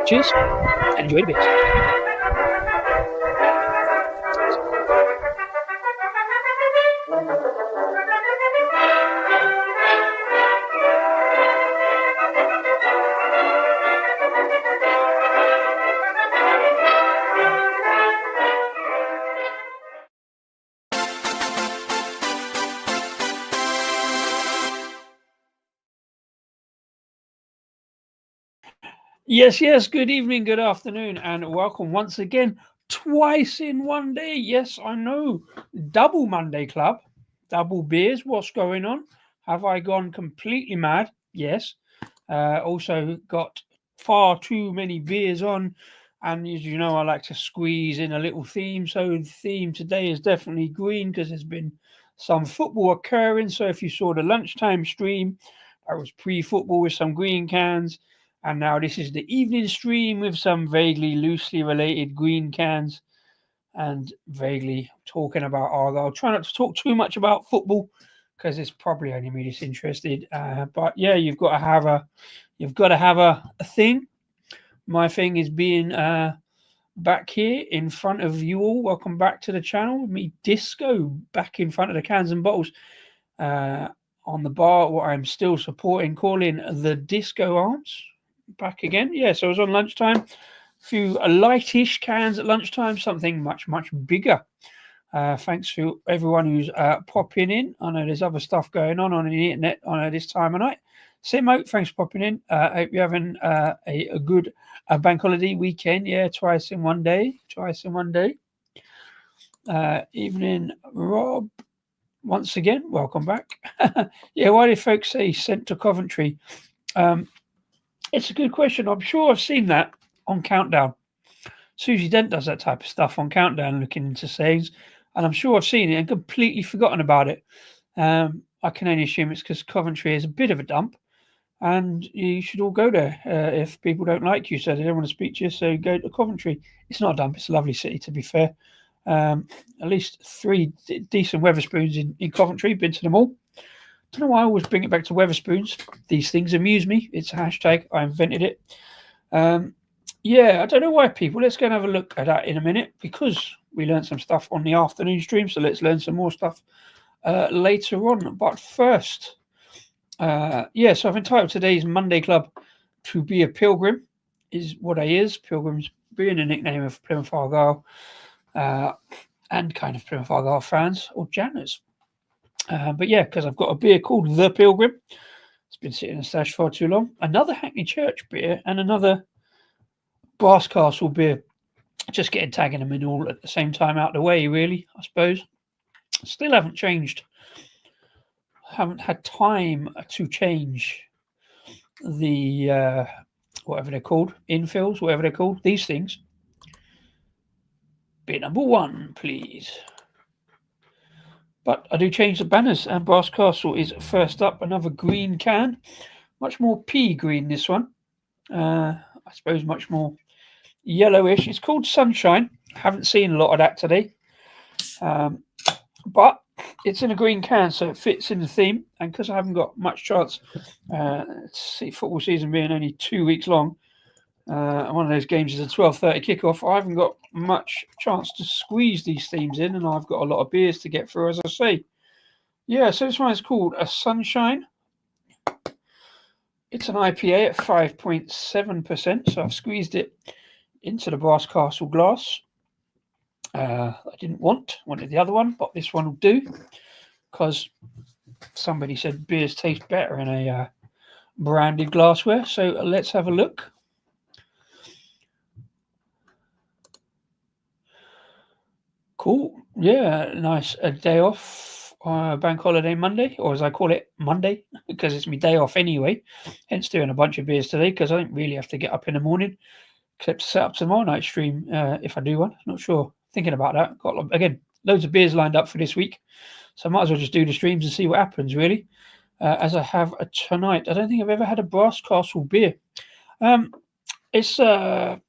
Cheers and enjoy the beers. Yes, good evening, good afternoon, and welcome once again, twice in one day. Yes, I know, double Monday Club, double beers. What's going on? Have I gone completely mad? Yes. Also got far too many beers on, and as you know, I like to squeeze in a little theme. So the theme today is definitely green because there's been some football occurring. So if you saw the lunchtime stream, that was pre-football with some green cans. And now this is the evening stream with some vaguely loosely related green cans and vaguely talking about Argyle. Try not to talk too much about football because it's probably only me that's interested. But yeah, you've got to have a thing. My thing is being back here in front of you all. Welcome back to the channel. Me Disco back in front of the cans and bottles. On the bar, what I'm still supporting, calling the Disco Arms. Back again. Yeah, so I was on lunchtime. A few lightish cans at lunchtime, something much bigger. Thanks to everyone who's popping in. I know there's other stuff going on the internet on this time of night. Simo, thanks for popping in. Hope you're having a good bank holiday weekend. Yeah, twice in one day. Evening, Rob. Once again, welcome back. Yeah, why do folks say sent to Coventry? It's a good question. I'm sure I've seen that on Countdown. Susie Dent does that type of stuff on Countdown, looking into sayings, and I'm sure I've seen it and completely forgotten about it. I can only assume it's because Coventry is a bit of a dump, and you should all go there if people don't like you, so they don't want to speak to you. So go to Coventry. It's not a dump; it's a lovely city, to be fair. At least three decent Wetherspoons in Coventry. Been to them all. Don't know why I always bring it back to Wetherspoons. These things amuse me. It's a hashtag. I invented it. Yeah, I don't know why people. Let's go and have a look at that in a minute because we learned some stuff on the afternoon stream. So let's learn some more stuff later on. But first, yeah, so I've entitled today's Monday Club to be a Pilgrim, is what I is. Pilgrims being a nickname of Plymouth Argyle and kind of Plymouth Argyle fans or Janners. But yeah, because I've got a beer called The Pilgrim. It's been sitting in a stash for too long. Another Hackney Church beer and another Brass Castle beer. Just tagging them in all at the same time out the way, really, I suppose. Still haven't changed. Haven't had time to change the whatever they're called, infills, whatever they're called, these things. Beer number one, please. But I do change the banners, and Brass Castle is first up. Another green can, much more pea green. This one, I suppose, much more yellowish. It's called Sunshine. Haven't seen a lot of that today, but it's in a green can, so it fits in the theme. And because I haven't got much chance, see football season being only 2 weeks long, one of those games is a 12:30 kickoff. I haven't got much chance to squeeze these themes in, and I've got a lot of beers to get through, as I say. Yeah, so this one is called a Sunshine. It's an IPA at 5.7%, so I've squeezed it into the Brass Castle glass. I wanted the other one, but this one will do because somebody said beers taste better in a branded glassware. So let's have a look. Cool. Yeah, nice. A day off bank holiday Monday, or as I call it, Monday, because it's my day off anyway. Hence doing a bunch of beers today, because I don't really have to get up in the morning, except to set up tomorrow night stream if I do one. Not sure. Thinking about that. Got, again, loads of beers lined up for this week, so I might as well just do the streams and see what happens, really. As I have tonight. I don't think I've ever had a Brass Castle beer. It's, I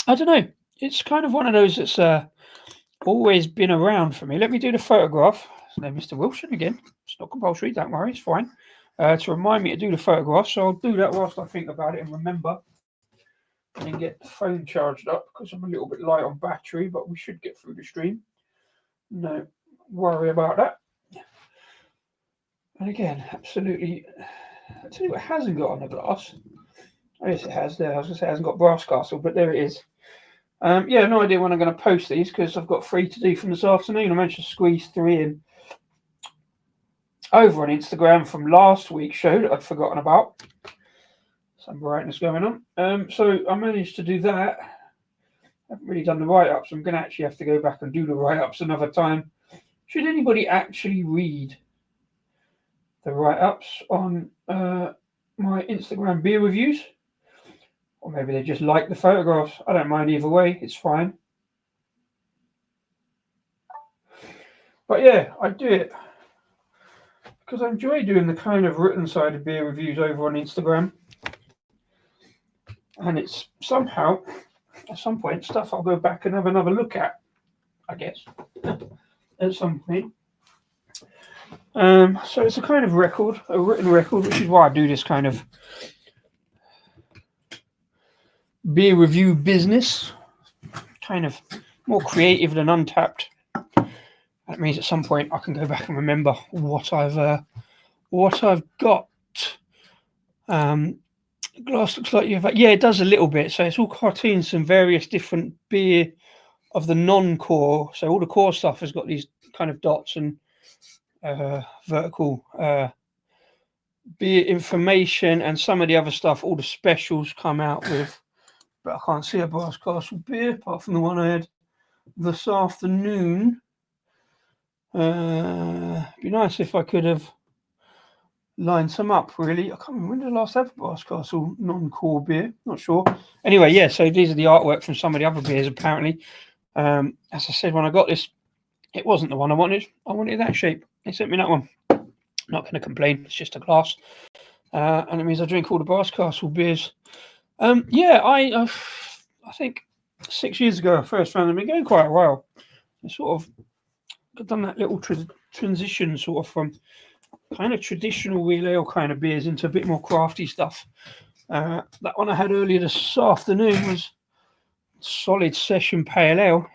don't know. It's kind of one of those that's always been around for me. Let me do the photograph. No, Mr. Wilson again. It's not compulsory, don't worry, it's fine. To remind me to do the photograph, so I'll do that whilst I think about it and remember. And then get the phone charged up, because I'm a little bit light on battery, but we should get through the stream. No worry about that. And again, absolutely, I'll tell you what it hasn't got on the glass. Oh, yes, it has there. I was going to say it hasn't got Brass Castle, but there it is. Yeah, no idea when I'm going to post these, because I've got 3 to do from this afternoon. I managed to squeeze 3 in over on Instagram from last week's show that I'd forgotten about. Some brightness going on. So I managed to do that. I haven't really done the write-ups. I'm going to actually have to go back and do the write-ups another time. Should anybody actually read the write-ups on my Instagram beer reviews? Or maybe they just like the photographs. I don't mind either way. It's fine. But yeah, I do it because I enjoy doing the kind of written side of beer reviews over on Instagram. And it's somehow, at some point, stuff I'll go back and have another look at, I guess, at some point. So it's a kind of record, a written record, which is why I do this kind of beer review business, kind of more creative than Untapped. That means at some point I can go back and remember what I've got. Glass looks like you've, yeah, it does a little bit. So it's all cartoons, some various different beer of the non-core. So all the core stuff has got these kind of dots and vertical beer information, and some of the other stuff, all the specials come out with. But I can't see a Brass Castle beer apart from the one I had this afternoon. It'd be nice if I could have lined some up, really. I can't remember when did I last have a Brass Castle non-core beer. Not sure. Anyway, yeah, so these are the artwork from some of the other beers, apparently. As I said, when I got this, it wasn't the one I wanted. I wanted that shape. They sent me that one. Not going to complain. It's just a glass. And it means I drink all the Brass Castle beers. Yeah, I think 6 years ago, I first found them. Been going quite a while. I sort of done that little transition sort of from kind of traditional real ale kind of beers into a bit more crafty stuff. That one I had earlier this afternoon was solid session pale ale.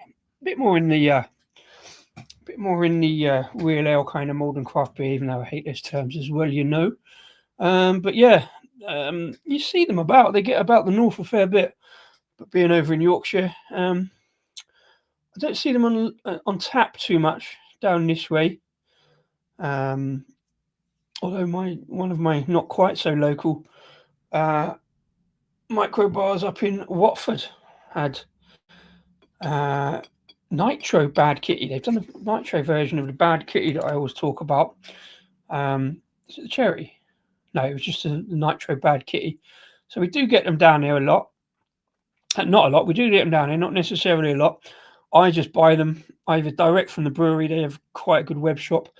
A bit more in the real ale kind of modern craft beer, even though I hate those terms as well, you know. But yeah, you see them about. They get about the north a fair bit. But being over in Yorkshire, I don't see them on tap too much down this way. Although one of my not quite so local micro bars up in Watford had Nitro Bad Kitty. They've done the Nitro version of the Bad Kitty that I always talk about. Is it the cherry? No, it was just the Nitro Bad Kitty. So we do get them down here a lot. Not a lot. We do get them down here, not necessarily a lot. I just buy them either direct from the brewery. They have quite a good web shop.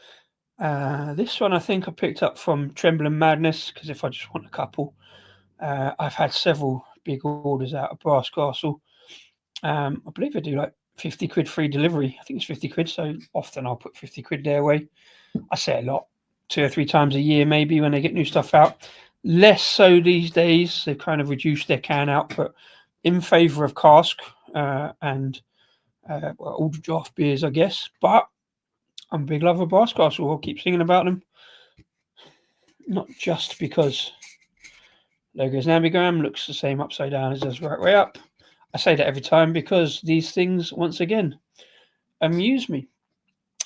This one I think I picked up from Trembling Madness, because if I just want a couple, I've had several big orders out of Brass Castle. I believe I do like 50 quid free delivery. I think it's 50 quid, so often I'll put 50 quid their way. I say a lot, 2 or 3 times a year maybe when they get new stuff out. Less so these days. They've kind of reduced their can output in favour of cask and all the draft beers, I guess. But I'm a big lover of Brass Castle. I'll keep singing about them. Not just because logo's an ambigram, looks the same upside down as does right way up. I say that every time because these things, once again, amuse me.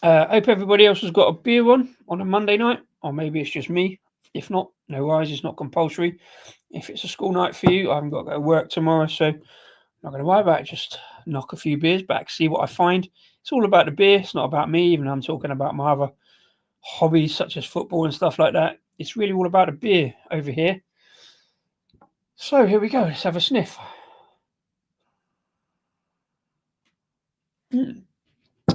I hope everybody else has got a beer on a Monday night, or maybe it's just me. If not, no worries, it's not compulsory. If it's a school night for you, I haven't got to go to work tomorrow, so I'm not going to worry about it. Just knock a few beers back, see what I find. It's all about the beer. It's not about me, even though I'm talking about my other hobbies such as football and stuff like that. It's really all about a beer over here. So here we go. Let's have a sniff.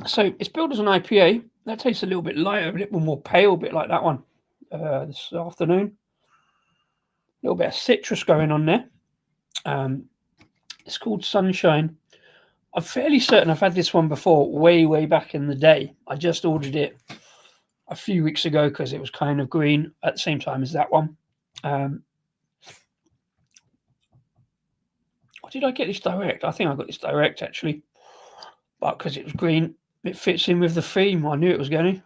So it's billed as an IPA. That tastes a little bit lighter, a little more pale, a bit like that one this afternoon. A little bit of citrus going on there. It's called Sunshine. I'm fairly certain I've had this one before, way back in the day. I just ordered it a few weeks ago because it was kind of green at the same time as that one. Or did I get this direct? I think I got this direct actually, but because it was green, it fits in with the theme. I knew it was going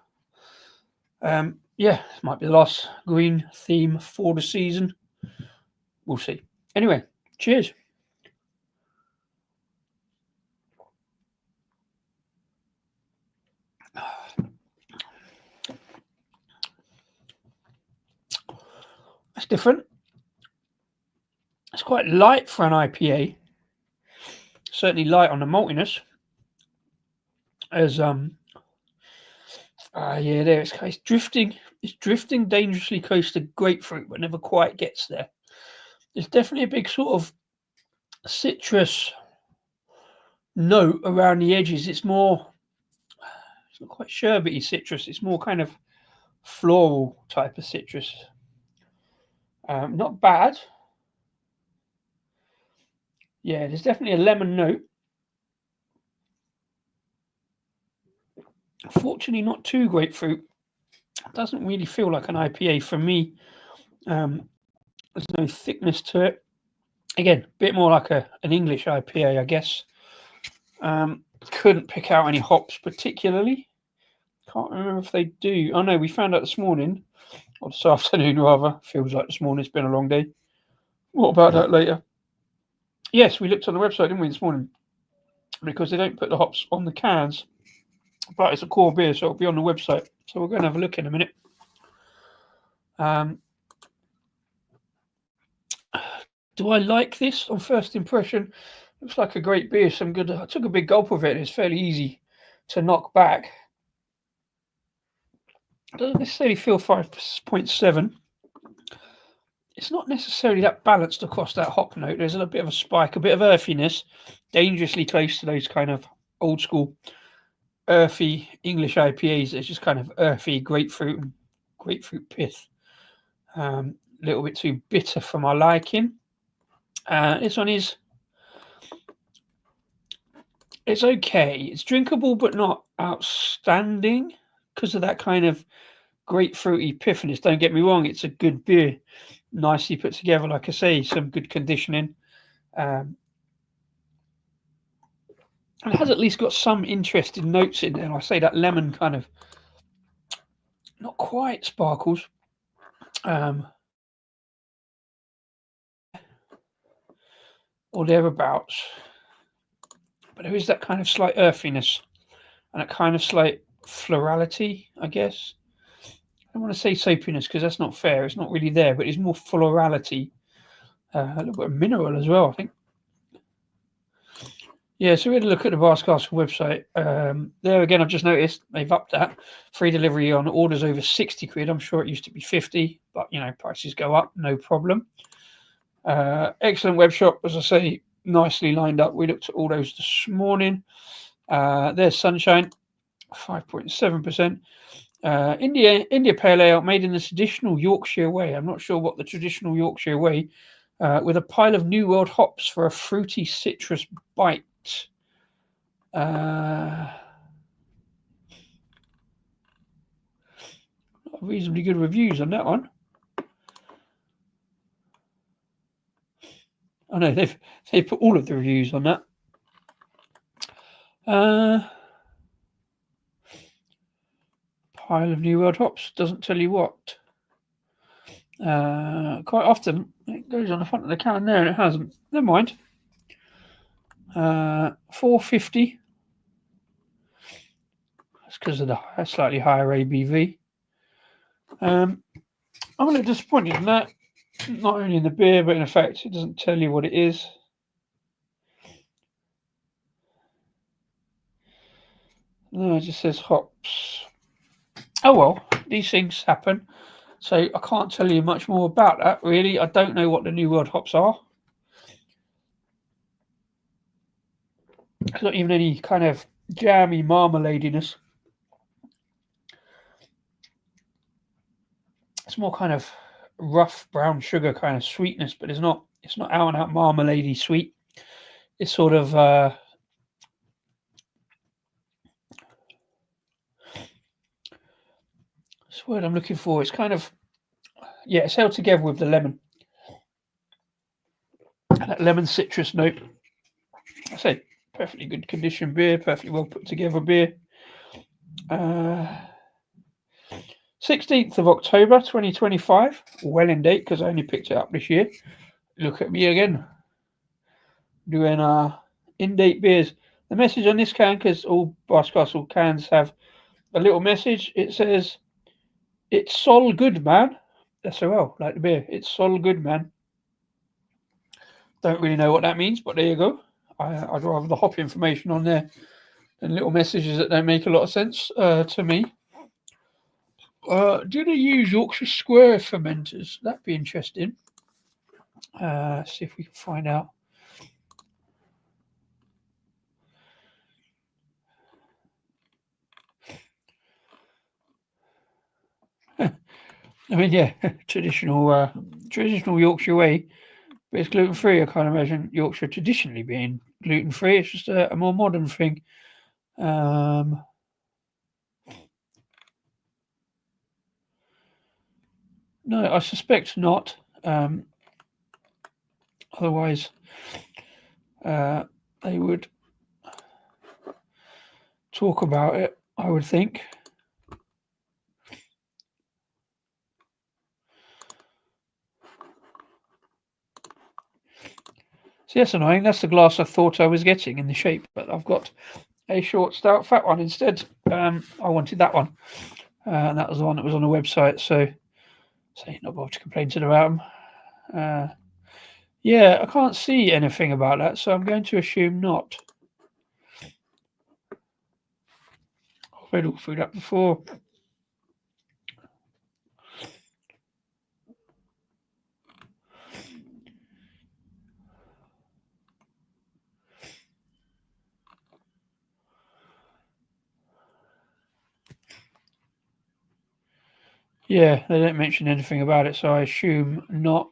to. Yeah, it might be the last green theme for the season. We'll see. Anyway, cheers. That's different. It's quite light for an IPA. Certainly light on the maltiness. As yeah, there it's drifting. It's drifting dangerously close to grapefruit, but never quite gets there. There's definitely a big sort of citrus note around the edges. It's not quite sherbety citrus. It's more kind of floral type of citrus. Not bad. Yeah, there's definitely a lemon note. Fortunately, not too grapefruit. It doesn't really feel like an IPA for me. There's no thickness to it. Again, a bit more like an English IPA, I guess. Couldn't pick out any hops particularly. Can't remember if they do. Oh no, we found out this morning, or this afternoon rather. Feels like this morning. It's been a long day. What about that later? Yes, we looked on the website, didn't we, this morning? Because they don't put the hops on the cans. But it's a core beer, so it'll be on the website. So we're going to have a look in a minute. Do I like this on first impression? Looks like a great beer. Some good. I took a big gulp of it. It's fairly easy to knock back. It doesn't necessarily feel 5.7. It's not necessarily that balanced across that hop note. There's a little bit of a spike, a bit of earthiness, dangerously close to those kind of old school earthy English IPAs. It's just kind of earthy grapefruit and grapefruit pith. A little bit too bitter for my liking. This one is, it's okay. It's drinkable, but not outstanding because of that kind of grapefruity pithiness. Don't get me wrong, it's a good beer, nicely put together. Like I say, some good conditioning. And it has at least got some interesting notes in there. And I say that lemon kind of not quite sparkles. Or thereabouts. But there is that kind of slight earthiness and a kind of slight florality, I guess. I don't want to say soapiness because that's not fair. It's not really there, but it's more florality. A little bit of mineral as well, I think. Yeah, so we had a look at the Brass Castle website. There again, I've just noticed they've upped that. Free delivery on orders over 60 quid. I'm sure it used to be 50, but prices go up, no problem. Excellent web shop, as I say, nicely lined up. We looked at all those this morning. There's Sunshine, 5.7%. India Pale Ale, made in the traditional Yorkshire way. I'm not sure what the traditional Yorkshire way, with a pile of New World hops for a fruity citrus bite. Reasonably good reviews on that one. Oh no, they've put all of the reviews on that. Pile of New World hops doesn't tell you what. Quite often it goes on the front of the can there and it hasn't. Never mind. 450. That's because of the slightly higher ABV. I'm a little disappointed in that. Not only in the beer, but in effect, it doesn't tell you what it is. No, it just says hops. Oh well, these things happen. So I can't tell you much more about that, really. I don't know what the New World hops are. There's not even any kind of jammy marmaladiness. It's more kind of rough brown sugar kind of sweetness, but it's not out and out marmalade-y sweet. It's sort of what's the word I'm looking for? It's kind of, yeah, it's held together with the lemon. That lemon citrus note. I say perfectly good condition beer, perfectly well put together beer. 16th of October 2025, well in date because I only picked it up this year. Look at me again, doing in-date beers. The message on this can, because all Basscastle cans have a little message. It says, "It's sol good, man." SOL, like the beer. It's sol good, man. Don't really know what that means, but there you go. I'd rather the hop information on there than little messages that don't make a lot of sense to me. Do they use Yorkshire Square fermenters? That'd be interesting. See if we can find out. I mean, yeah, traditional Yorkshire way, but it's gluten free. I can't imagine Yorkshire traditionally being gluten free. It's just a more modern thing. No, I suspect not. Otherwise, they would talk about it, I would think. So that's annoying. That's the glass I thought I was getting in the shape, but I've got a short, stout, fat one instead. I wanted that one. And that was the one that was on the website, so not bothered to complain to them about them. Yeah, I can't see anything about that, so I'm going to assume not. I've read all through that before. Yeah, they don't mention anything about it, so I assume not.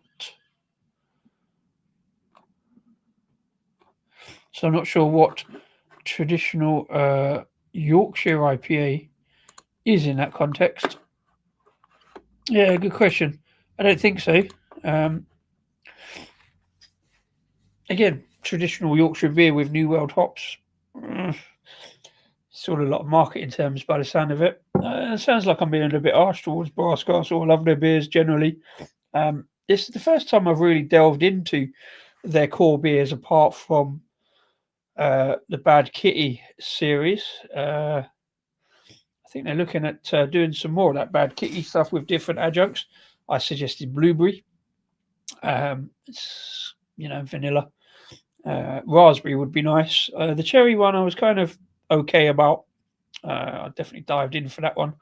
So I'm not sure what traditional Yorkshire IPA is in that context. Yeah, good question. I don't think so. Again, traditional Yorkshire beer with New World hops. Sort of a lot of marketing terms by the sound of it. It sounds like I'm being a little bit harsh towards Basscastle. I love their beers generally. This is the first time I've really delved into their core beers apart from the Bad Kitty series. I think they're looking at doing some more of that Bad Kitty stuff with different adjuncts. I suggested blueberry. It's, vanilla. Raspberry would be nice. The cherry one I was kind of okay about. I definitely dived in for that one.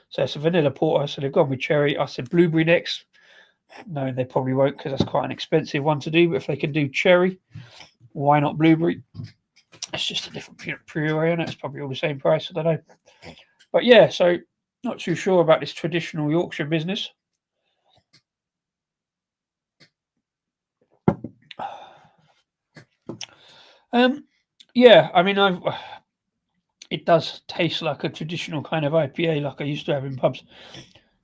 So it's a vanilla porter. So they've gone with cherry. I said blueberry next, knowing they probably won't because that's quite an expensive one to do. But if they can do cherry, why not blueberry? It's just a different brewery, and it's probably all the same price. I don't know. But yeah, so not too sure about this traditional Yorkshire business. Yeah, I mean, it does taste like a traditional kind of IPA like I used to have in pubs,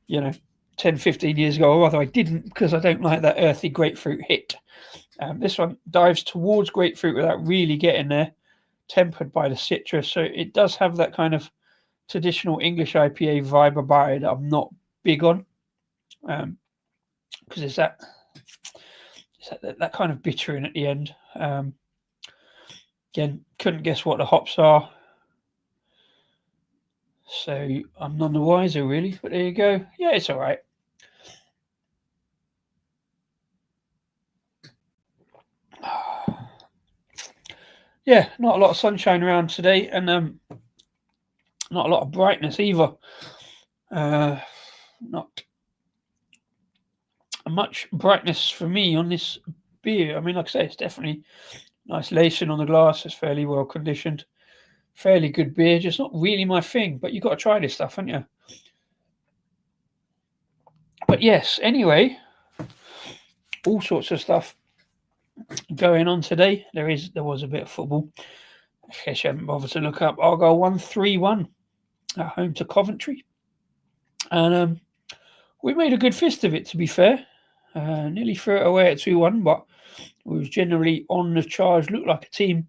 10, 15 years ago, although I didn't because I don't like that earthy grapefruit hit. This one dives towards grapefruit without really getting there, tempered by the citrus. So it does have that kind of traditional English IPA vibe about it that I'm not big on. Because it's that kind of bitter in at the end. Again, couldn't guess what the hops are. So I'm none the wiser, really. But there you go. Yeah, it's all right. Yeah, not a lot of sunshine around today, and not a lot of brightness either. not much brightness for me on this beer. I mean, like I say, it's definitely nice lacing on the glass. It's fairly well conditioned. Fairly good beer, just not really my thing. But you've got to try this stuff, haven't you? But yes, anyway, all sorts of stuff going on today. There was a bit of football. In case you haven't bothered to look up, Argyle 1-3-1 at home to Coventry. And we made a good fist of it, to be fair. Nearly threw it away at 2-1, but we was generally on the charge. Looked like a team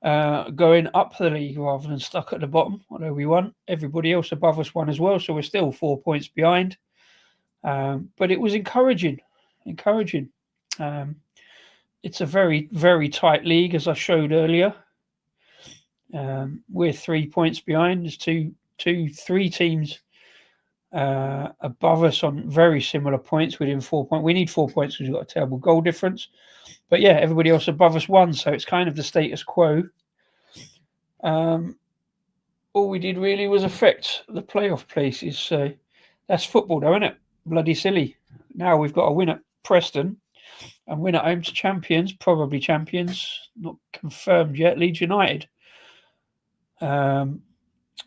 going up the league rather than stuck at the bottom, although we won. Everybody else above us won as well, so we're still 4 points behind. But it was encouraging. It's a very, very tight league, as I showed earlier. We're 3 points behind. There's three teams above us on very similar points within 4 points. We need 4 points because we've got a terrible goal difference. But yeah, everybody else above us won, so it's kind of the status quo. All we did really was affect the playoff places. So that's football, though, isn't it? Bloody silly. Now we've got to win at Preston and win at home to champions, probably champions, not confirmed yet, Leeds United.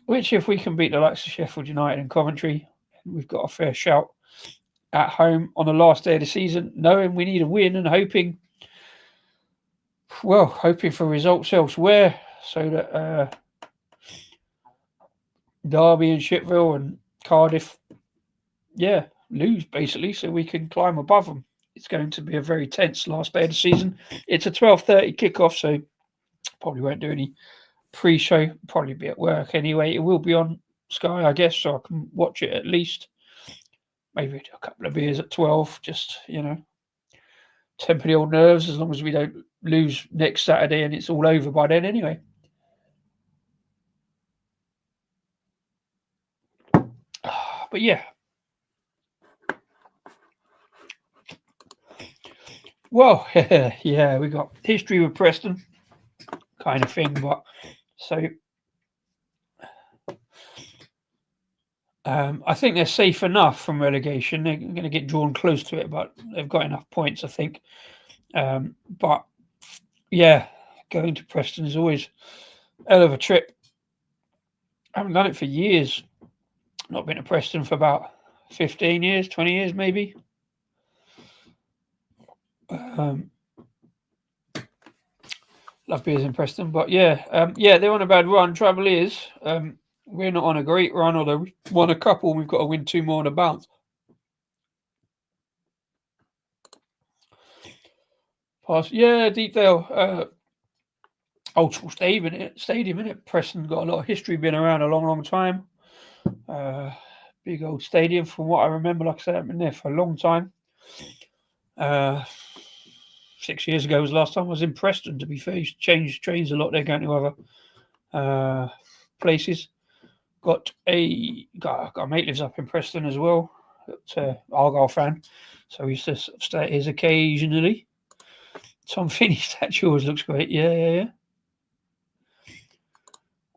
Which, if we can beat the likes of Sheffield United and Coventry, we've got a fair shout at home on the last day of the season, knowing we need a win and hoping for results elsewhere, so that Derby and Sheffield and Cardiff, lose basically, so we can climb above them. It's going to be a very tense last day of the season. It's a 12:30 kickoff, so probably won't do any pre-show. Probably be at work anyway. It will be on Sky, I guess, so I can watch it at least. Maybe a couple of beers at 12, just temper the old nerves, as long as we don't lose next Saturday and it's all over by then anyway. But yeah. Well, yeah, we got history with Preston kind of thing, but so I think they're safe enough from relegation. They're going to get drawn close to it, but they've got enough points, I think. But yeah, going to Preston is always a hell of a trip. I haven't done it for years. Not been to Preston for about 15 years, 20 years maybe. Love beers in Preston, but they're on a bad run. Trouble is, we're not on a great run, although we won a couple. We've got to win 2 more on a bounce. Pass, Deepdale, old school stadium, innit? Preston got a lot of history, been around a long, long time. Big old stadium, from what I remember. Like I said, I've been there for a long time. 6 years ago was the last time I was in Preston, to be fair. Changed trains a lot. They're going to other places. Got a mate lives up in Preston as well. Argyle fan, so we used to stay at his occasionally. Tom Finney statue always looks great. Yeah.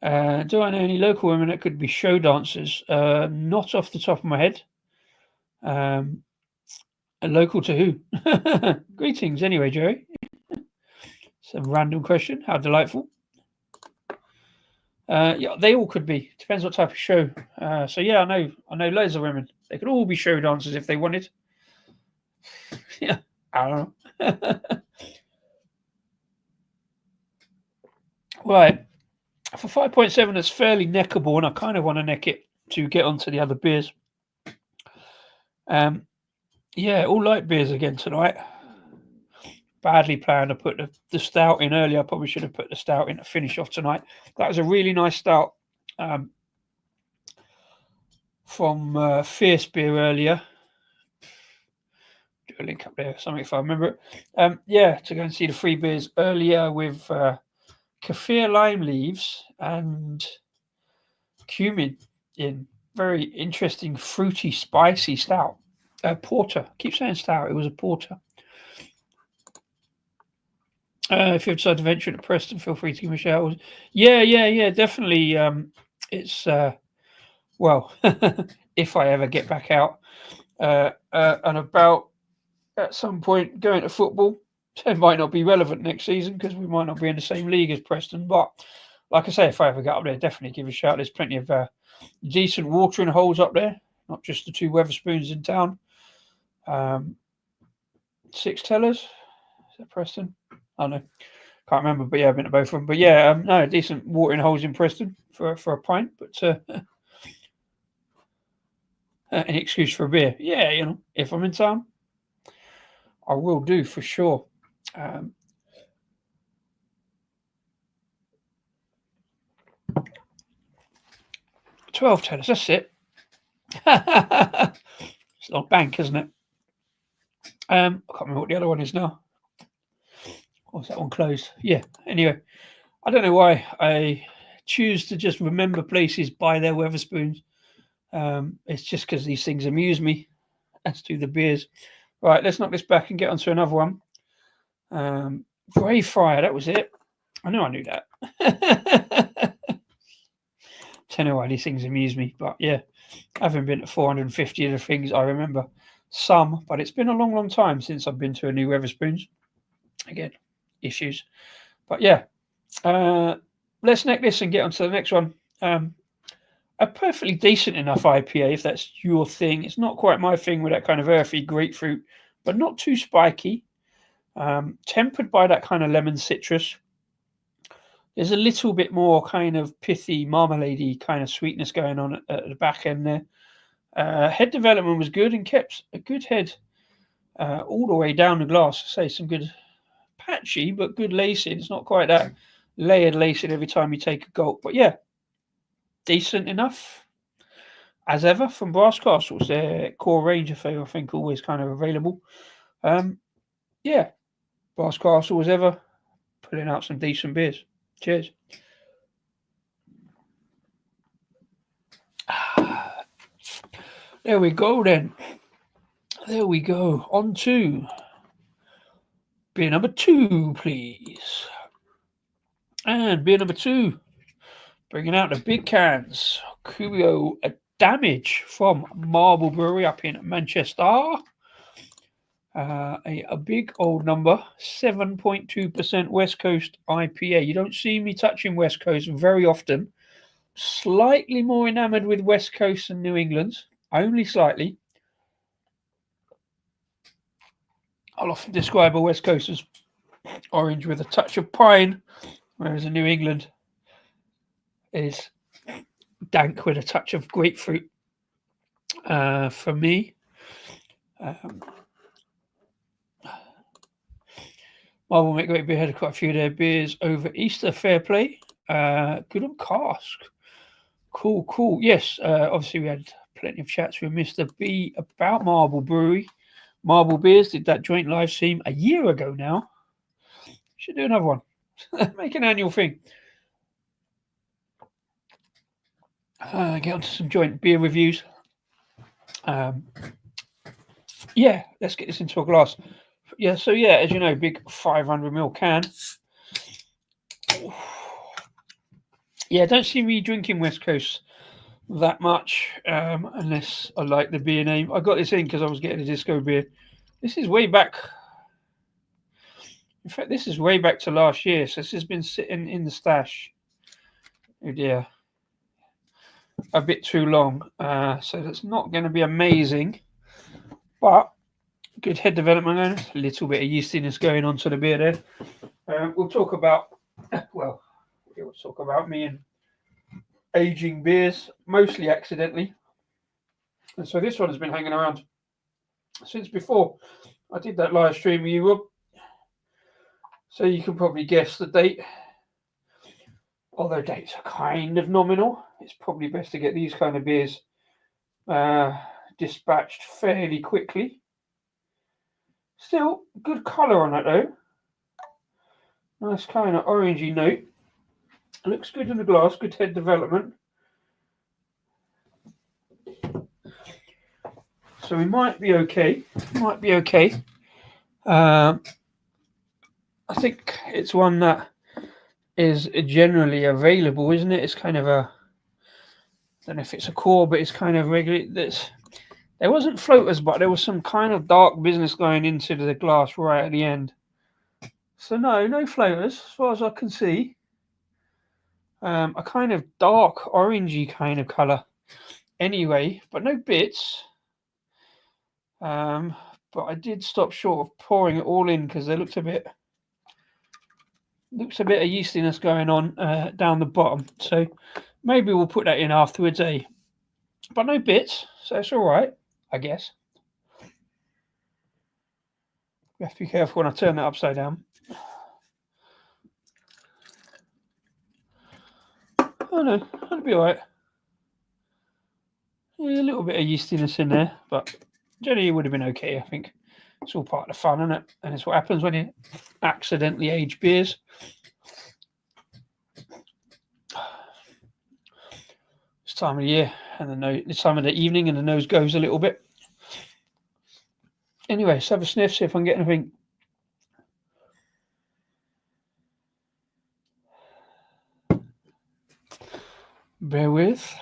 Do I know any local women that could be show dancers? Not off the top of my head. Local to who? Greetings anyway, Jerry. Some random question. How delightful. They all could be. Depends what type of show. I know loads of women. They could all be show dancers if they wanted. Yeah, I don't know. Right. For 5.7, it's fairly neckable, and I kind of want to neck it to get onto the other beers. All light beers again tonight. Badly planned to put the stout in earlier. I probably should have put the stout in to finish off tonight. That was a really nice stout from Fierce Beer earlier. Do a link up there, something if I remember it. To go and see the free beers earlier with kaffir lime leaves and cumin in. Very interesting, fruity, spicy stout. Porter. I keep saying stout. It was a porter. If you decide to venture into Preston, feel free to give me a shout. Yeah, definitely. It's if I ever get back out and about at some point going to football. It might not be relevant next season because we might not be in the same league as Preston. But like I say, if I ever get up there, definitely give a shout. There's plenty of decent watering holes up there, not just the 2 Wetherspoons in town. 6 Tellers, is that Preston? I don't know, can't remember, but yeah, I've been to both of them. But yeah, no, decent watering holes in Preston for a pint, but an excuse for a beer. Yeah, if I'm in town, I will do for sure. 12 Tellers, that's it. It's not bank, isn't it? I can't remember what the other one is now. Or is that one closed? Yeah. Anyway, I don't know why I choose to just remember places by their Wetherspoons. It's just because these things amuse me, as do the beers. Right, let's knock this back and get onto another one. Brave Fire, that was it. I knew that. Don't know why these things amuse me, but yeah, I haven't been to 450 of the things. I remember some, but it's been a long, long time since I've been to a new Wetherspoons. Again, issues. But yeah, let's neck this and get on to the next one. A perfectly decent enough IPA, if that's your thing. It's not quite my thing with that kind of earthy grapefruit, but not too spiky. Tempered by that kind of lemon citrus. There's a little bit more kind of pithy, marmalade-y kind of sweetness going on at the back end there. Head development was good and kept a good head all the way down the glass. Say some good patchy, but good lacing. It's not quite that layered lacing every time you take a gulp. But yeah, decent enough. As ever from Brass Castles, their core range of I think always kind of available. Yeah, Brass Castle as ever, putting out some decent beers. Cheers. There we go then. There we go. On to beer number 2, please. And beer number 2, bringing out the big cans. Cubio Damage from Marble Brewery up in Manchester. A big old number, 7.2% West Coast IPA. You don't see me touching West Coast very often. Slightly more enamoured with West Coast than New England, only slightly. I'll often describe a West Coast as orange with a touch of pine, whereas a New England is dank with a touch of grapefruit. For me, Marble Make Great Beer had quite a few of their beers over Easter. Fair play. Good on cask. Cool. Yes, obviously we had plenty of chats with Mr. B about Marble Brewery. Marble Beers did that joint live stream a year ago now. Should do another one. Make an annual thing. Get on to some joint beer reviews. Yeah, let's get this into a glass. Yeah, so yeah, as you know, big 500ml can. Yeah, don't see me drinking West Coast that much, unless I like the beer name. I got this in because I was getting a disco beer. This is way back. In fact, this is way back to last year, so this has been sitting in the stash. Oh dear. A bit too long. So that's not going to be amazing, but good head development and a little bit of yeastiness going on to the beer there. We'll talk about, we'll talk about me and aging beers, mostly accidentally. And so this one has been hanging around since before I did that live stream with you, Rob. So you can probably guess the date. Although dates are kind of nominal, it's probably best to get these kind of beers dispatched fairly quickly. Still, good colour on it though. Nice kind of orangey note. Looks good in the glass, good head development. So we might be okay. I think it's one that is generally available, isn't it? It's kind of don't know if it's a core, but it's kind of regular. There wasn't floaters, but there was some kind of dark business going into the glass right at the end. So no floaters as far as I can see. A kind of dark orangey kind of colour. Anyway, but no bits. But I did stop short of pouring it all in because there looks a bit of yeastiness going on down the bottom. So maybe we'll put that in afterwards, but no bits, so it's all right, I guess. You have to be careful when I turn that upside down. Oh no, that'll be all right. Yeah, a little bit of yeastiness in there, but generally it would have been okay, I think. It's all part of the fun, isn't it? And it's what happens when you accidentally age beers. It's time of the year, and it's time of the evening, and the nose goes a little bit. Anyway, let's have a sniff, see if I can get anything. Bear with.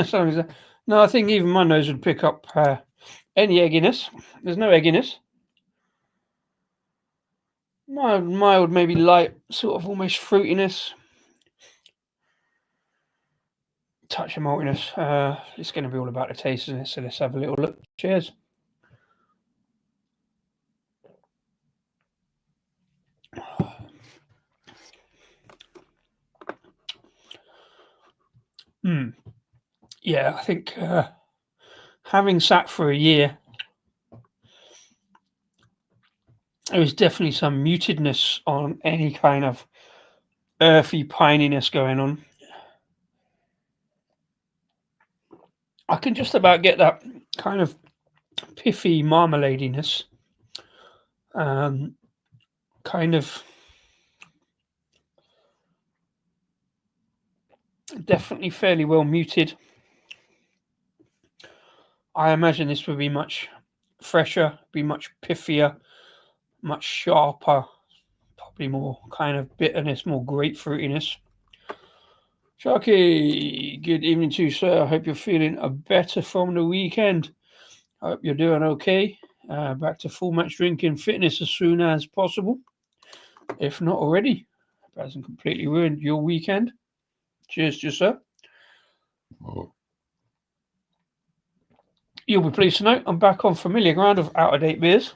Sorry, no, I think even my nose would pick up any egginess. There's no egginess. Mild, maybe light, sort of almost fruitiness. Touch of maltiness. It's going to be all about the taste, isn't it? So let's have a little look. Cheers. Yeah, I think having sat for a year, there was definitely some mutedness on any kind of earthy pininess going on. I can just about get that kind of piffy marmaladiness. Kind of definitely fairly well muted. I imagine this would be much fresher, be much piffier, much sharper, probably more kind of bitterness, more grapefruitiness. Sharky, good evening to you, sir. I hope you're feeling better from the weekend. I hope you're doing okay. Back to full match drinking fitness as soon as possible, if not already. It hasn't completely ruined your weekend. Cheers to you, sir. You'll be pleased to know I'm back on familiar ground of out-of-date beers,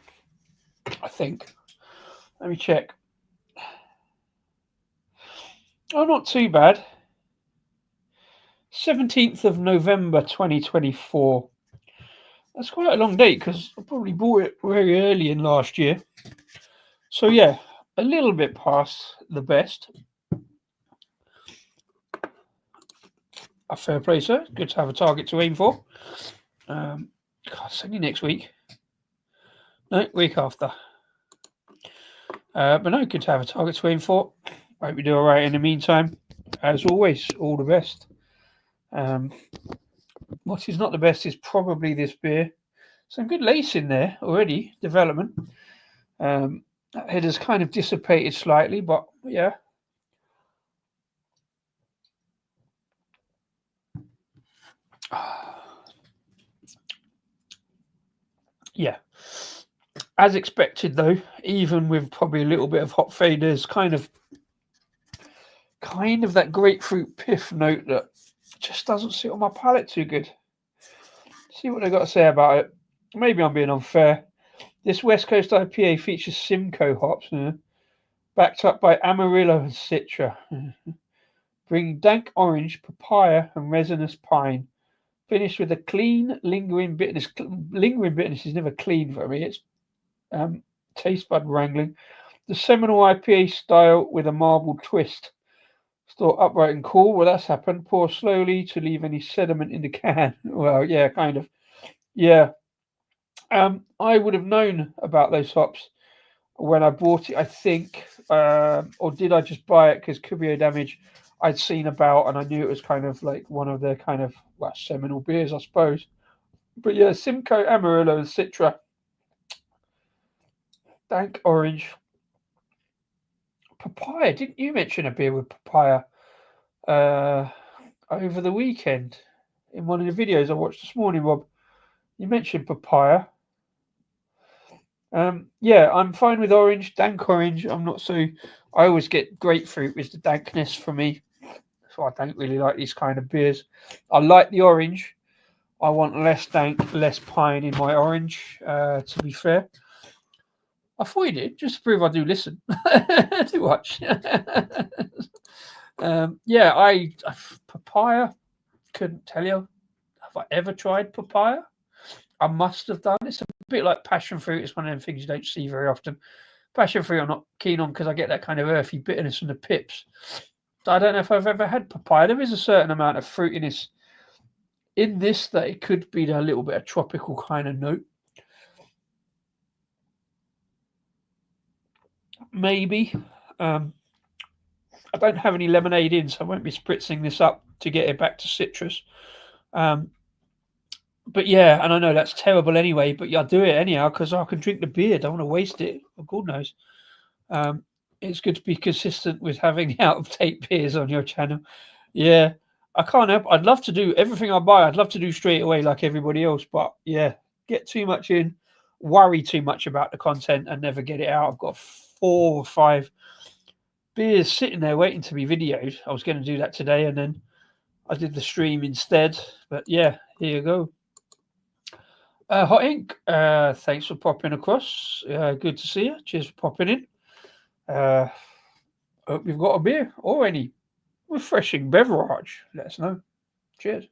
I think. Let me check. Oh, not too bad. 17th of November 2024. That's quite a long date because I probably bought it very early in last year. So yeah, a little bit past the best. A fair play, sir. Good to have a target to aim for. God, it's only next week. No, week after. But no, good to have a target to aim for. Hope you do all right in the meantime. As always, all the best. What is not the best is probably this beer. Some good lace in there already, development. That head has kind of dissipated slightly, but yeah. Yeah. As expected, though, even with probably a little bit of hop fade, there's kind of that grapefruit piff note that just doesn't sit on my palate too good. See what they got to say about it. Maybe I'm being unfair. This West Coast IPA features Simcoe hops, backed up by Amarillo and Citra, bringing dank orange, papaya, and resinous pine. Finished with a clean, lingering bitterness. Lingering bitterness is never clean for me. It's taste bud wrangling. The Seminole IPA style with a marbled twist. Store upright and cool. Well, that's happened. Pour slowly to leave any sediment in the can. Well, yeah, kind of. Yeah. I would have known about those hops. when I bought it, I think, or did I just buy it because Cubio Damage I'd seen about, and I knew it was kind of like one of their kind of seminal beers, I suppose. But yeah, Simcoe, Amarillo, and Citra, Dank Orange, Papaya. Didn't you mention a beer with papaya over the weekend in one of the videos I watched this morning, Rob? You mentioned papaya. Yeah, I'm fine with orange, dank orange. I'm not so. I always get grapefruit with the dankness for me, so I don't really like these kind of beers. I like the orange. I want less dank, less pine in my orange. To be fair, I thought you did just to prove I do listen, do watch. Yeah, papaya. Couldn't tell you. Have I ever tried papaya? I must have done. It's a bit like passion fruit. It's one of them things you don't see very often. Passion fruit, I'm not keen on because I get that kind of earthy bitterness from the pips. So I don't know if I've ever had papaya. There is a certain amount of fruitiness in this that it could be a little bit of tropical kind of note. Maybe. I don't have any lemonade in, so I won't be spritzing this up to get it back to citrus. But yeah, and I know that's terrible anyway, but I'll do it anyhow because I can drink the beer. Don't want to waste it. Oh, God knows. It's good to be consistent with having out of date beers on your channel. Yeah, I can't help. I'd love to do everything I buy. I'd love to do straight away like everybody else. But yeah, get too much in, worry too much about the content, and never get it out. I've got 4 or 5 beers sitting there waiting to be videoed. I was going to do that today, and then I did the stream instead. But yeah, here you go. Hot Ink, thanks for popping across. Good to see you. Cheers for popping in. Hope you've got a beer or any refreshing beverage. Let us know. Cheers.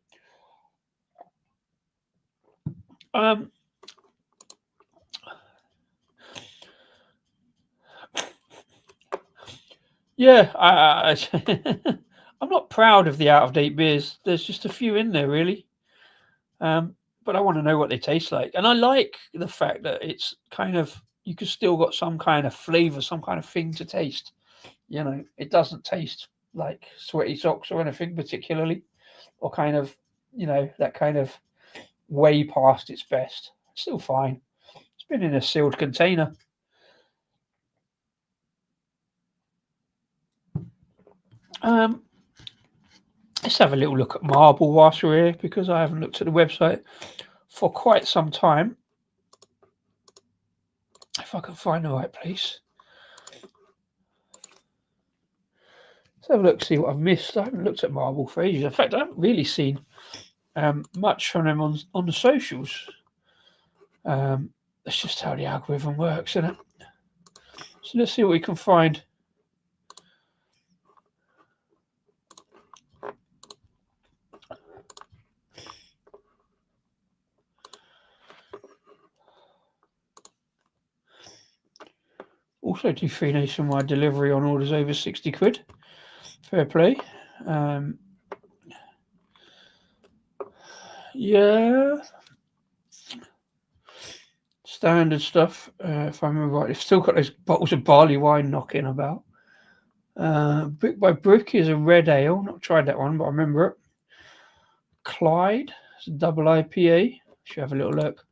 Yeah, I'm not proud of the out of date beers. There's just a few in there, really. But I want to know what they taste like, and I like the fact that it's kind of you can still got some kind of flavor, some kind of thing to taste. You know, it doesn't taste like sweaty socks or anything particularly, or kind of that kind of way past its best. Still fine. It's been in a sealed container. Let's have a little look at Marble whilst we're here because I haven't looked at the website for quite some time. If I can find the right place. Let's have a look, see what I've missed. I haven't looked at Marble for ages. In fact, I haven't really seen much from them on the socials. That's just how the algorithm works, isn't it? So let's see what we can find. Also do free nationwide delivery on orders over 60 quid. Fair play. Yeah. Standard stuff, if I remember right. They've still got those bottles of barley wine knocking about. Brick by Brick is a red ale. Not tried that one, but I remember it. Clyde, it's a double IPA. Should have a little look.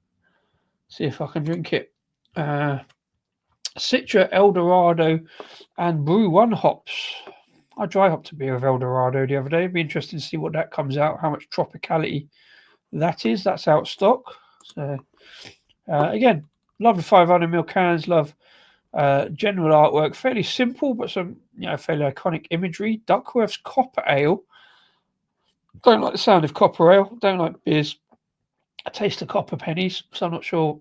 See if I can drink it. Citra, Eldorado, and Brew One hops. I dry hopped a beer of Eldorado the other day. It'd be interesting to see what that comes out, how much tropicality that is. That's out of stock. So, again, love the 500ml cans, love general artwork. Fairly simple, but some fairly iconic imagery. Duckworth's Copper Ale. Don't like the sound of copper ale. Don't like beers. I taste the copper pennies, so I'm not sure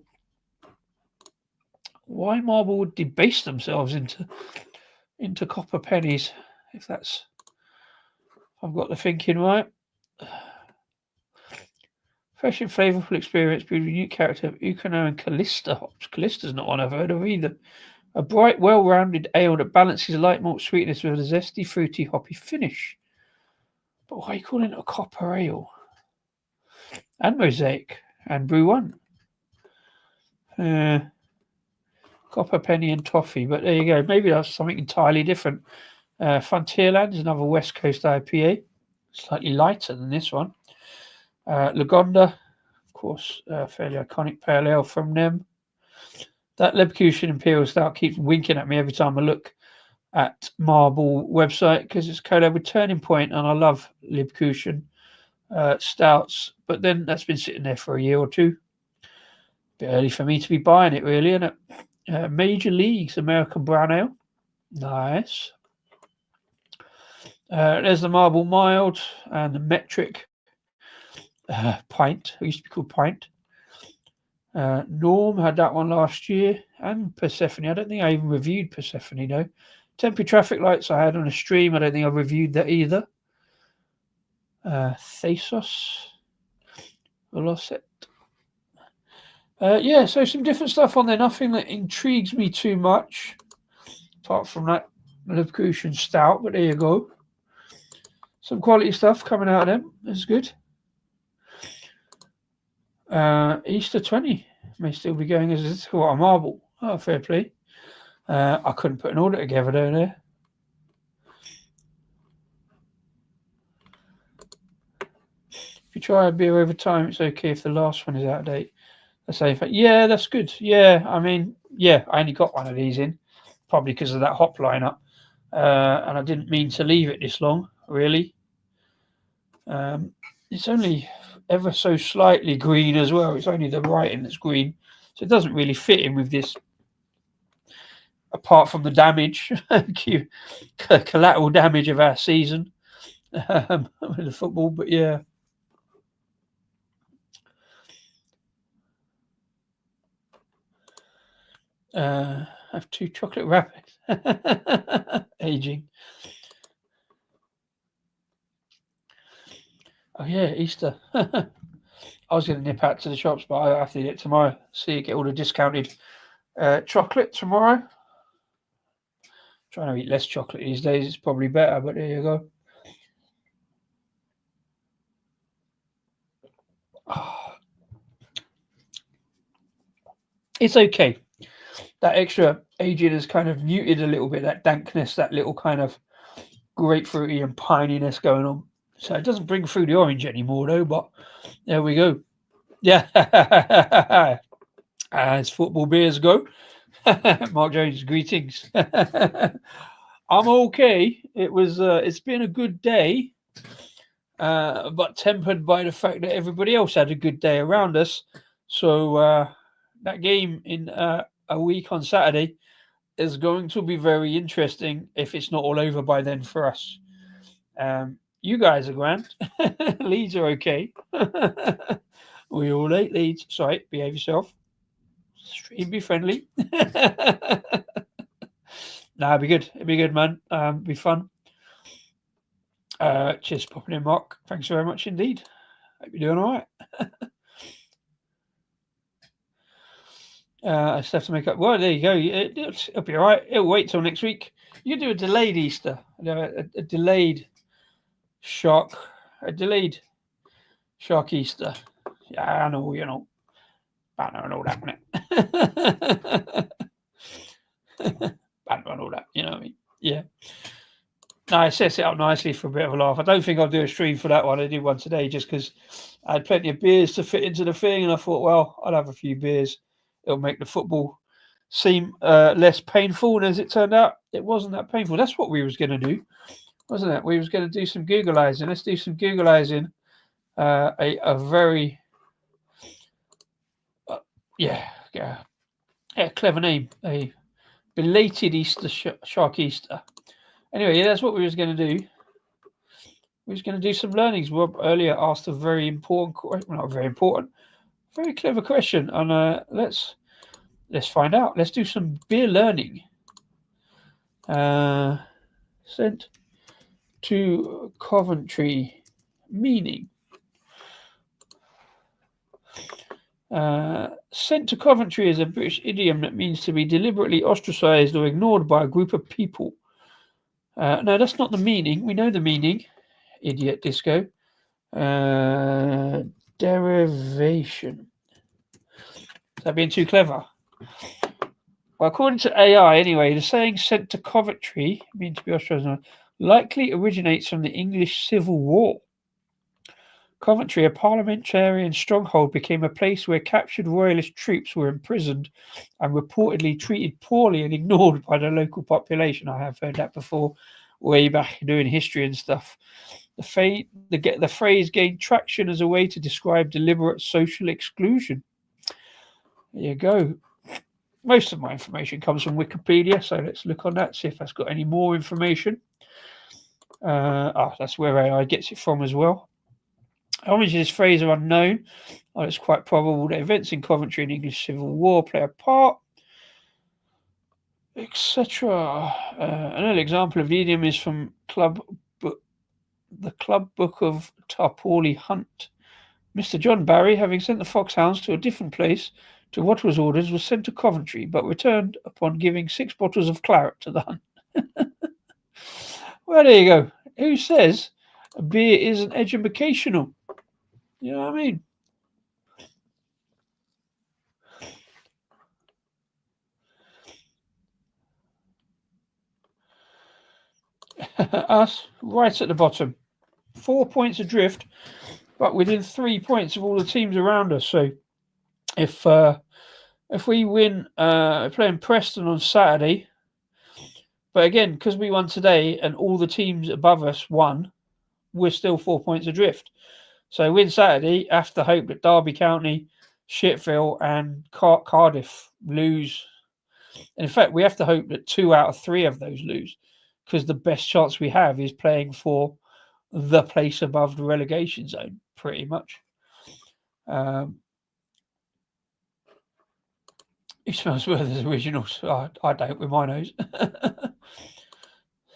why Marble would debase themselves into copper pennies, if I've got the thinking right. Fresh and flavourful experience with a unique character of Ucano and Callista hops. Callista's not one I've heard of either. A bright, well-rounded ale that balances light malt sweetness with a zesty, fruity, hoppy finish. But why are you calling it a copper ale? And Mosaic and Brew One. Copper, penny, and toffee. But there you go. Maybe that's something entirely different. Frontierland is another West Coast IPA, slightly lighter than this one. Lagonda, of course, fairly iconic pale ale from them. That Leverkusen Imperial Stout keeps winking at me every time I look at Marble website because it's collab with Turning Point, and I love Leverkusen stouts. But then that's been sitting there for a year or two. Bit early for me to be buying it, really, isn't it? Major Leagues American Brown Ale, nice. There's the Marble Mild and the Metric Pint. It used to be called Pint. Norm had that one last year, and Persephone. I don't think I even reviewed Persephone, though. Temporary Traffic Lights I had on a stream. I don't think I reviewed that either. Thesos. Velocet. Yeah, so some different stuff on there. Nothing that intrigues me too much, apart from that Leverkusen Stout, but there you go. Some quality stuff coming out of them. That's good. Easter 20 may still be going as a Marble. Oh, fair play. I couldn't put an order together down there. If you try a beer over time, it's okay if the last one is out of date. Yeah, that's good. Yeah, I mean, yeah, I only got one of these in, probably because of that hop lineup. And I didn't mean to leave it this long, really. It's only ever so slightly green as well. It's only the writing that's green, so it doesn't really fit in with this, apart from the damage, collateral damage of our season with the football. But yeah. I have 2 chocolate rabbits. Aging. Oh yeah, Easter. I was going to nip out to the shops, but I have to eat it tomorrow. See, get all the discounted chocolate tomorrow. Trying to eat less chocolate these days. It's probably better, but there you go. Oh. It's okay. That extra aging has kind of muted a little bit, that dankness, that little kind of grapefruity and pininess going on. So it doesn't bring through the orange anymore, though, but there we go. Yeah. As football beers go. Mark Jones, greetings. I'm okay. It's been a good day, but tempered by the fact that everybody else had a good day around us. So that game in a week on Saturday is going to be very interesting if it's not all over by then for us. You guys are grand. Leeds are okay. We all ate Leeds. Sorry, behave yourself. Stream be friendly. Nah, it'll be good. It'll be good, man. Be fun. Cheers, popping in, Mark. Thanks very much indeed. Hope you're doing all right. I just have to make up. Well, there you go. It'll be all right. It'll wait till next week. You can do a delayed Easter. A delayed shark. A delayed shark Easter. Yeah, I know, you know. I don't know that, innit? I don't know that, you know what I mean? Yeah. No, it sets it up nicely for a bit of a laugh. I don't think I'll do a stream for that one. I did one today just because I had plenty of beers to fit into the thing, and I thought, well, I'll have a few beers. It'll make the football seem less painful. And as it turned out, it wasn't that painful. That's what we was going to do, wasn't it? We was going to do some Googleizing. Let's do some Googleizing. A very clever name. A belated Easter shark Easter. Anyway, yeah, that's what we was going to do. We was going to do some learnings. Rob earlier asked a very important question. Well, not very important, very clever question. And let's find out. Let's do some beer learning. Sent to Coventry, meaning. Sent to Coventry is a British idiom that means to be deliberately ostracized or ignored by a group of people. No, that's not the meaning. We know the meaning. Idiot disco. Derivation. Is that being too clever? Well, according to AI, anyway, the saying "sent to Coventry," mean to be Australian, likely originates from the English Civil War. Coventry, a parliamentarian stronghold, became a place where captured royalist troops were imprisoned and reportedly treated poorly and ignored by the local population. I have heard that before, way back doing history and stuff. The phrase gained traction as a way to describe deliberate social exclusion. There you go. Most of my information comes from Wikipedia, so let's look on that, see if that's got any more information. That's where AI gets it from as well. Origins of this phrase are unknown. It's quite probable that events in Coventry and English Civil War play a part, etc. An early example of the idiom is from the Club Book of Tarporley Hunt. Mr. John Barry, having sent the foxhounds to a different place to what was ordered, was sent to Coventry, but returned upon giving 6 bottles of claret to the hunt. Well, there you go. Who says a beer isn't educational? You know what I mean? Us, right at the bottom. 4 points adrift, but within 3 points of all the teams around us. So if we win, playing Preston on Saturday, but again, because we won today and all the teams above us won, we're still 4 points adrift. So win Saturday, have to hope that Derby County, Sheffield and Cardiff lose. And in fact, we have to hope that 2 out of 3 of those lose, because the best chance we have is playing for the place above the relegation zone, pretty much. It smells well as original. I don't with my nose.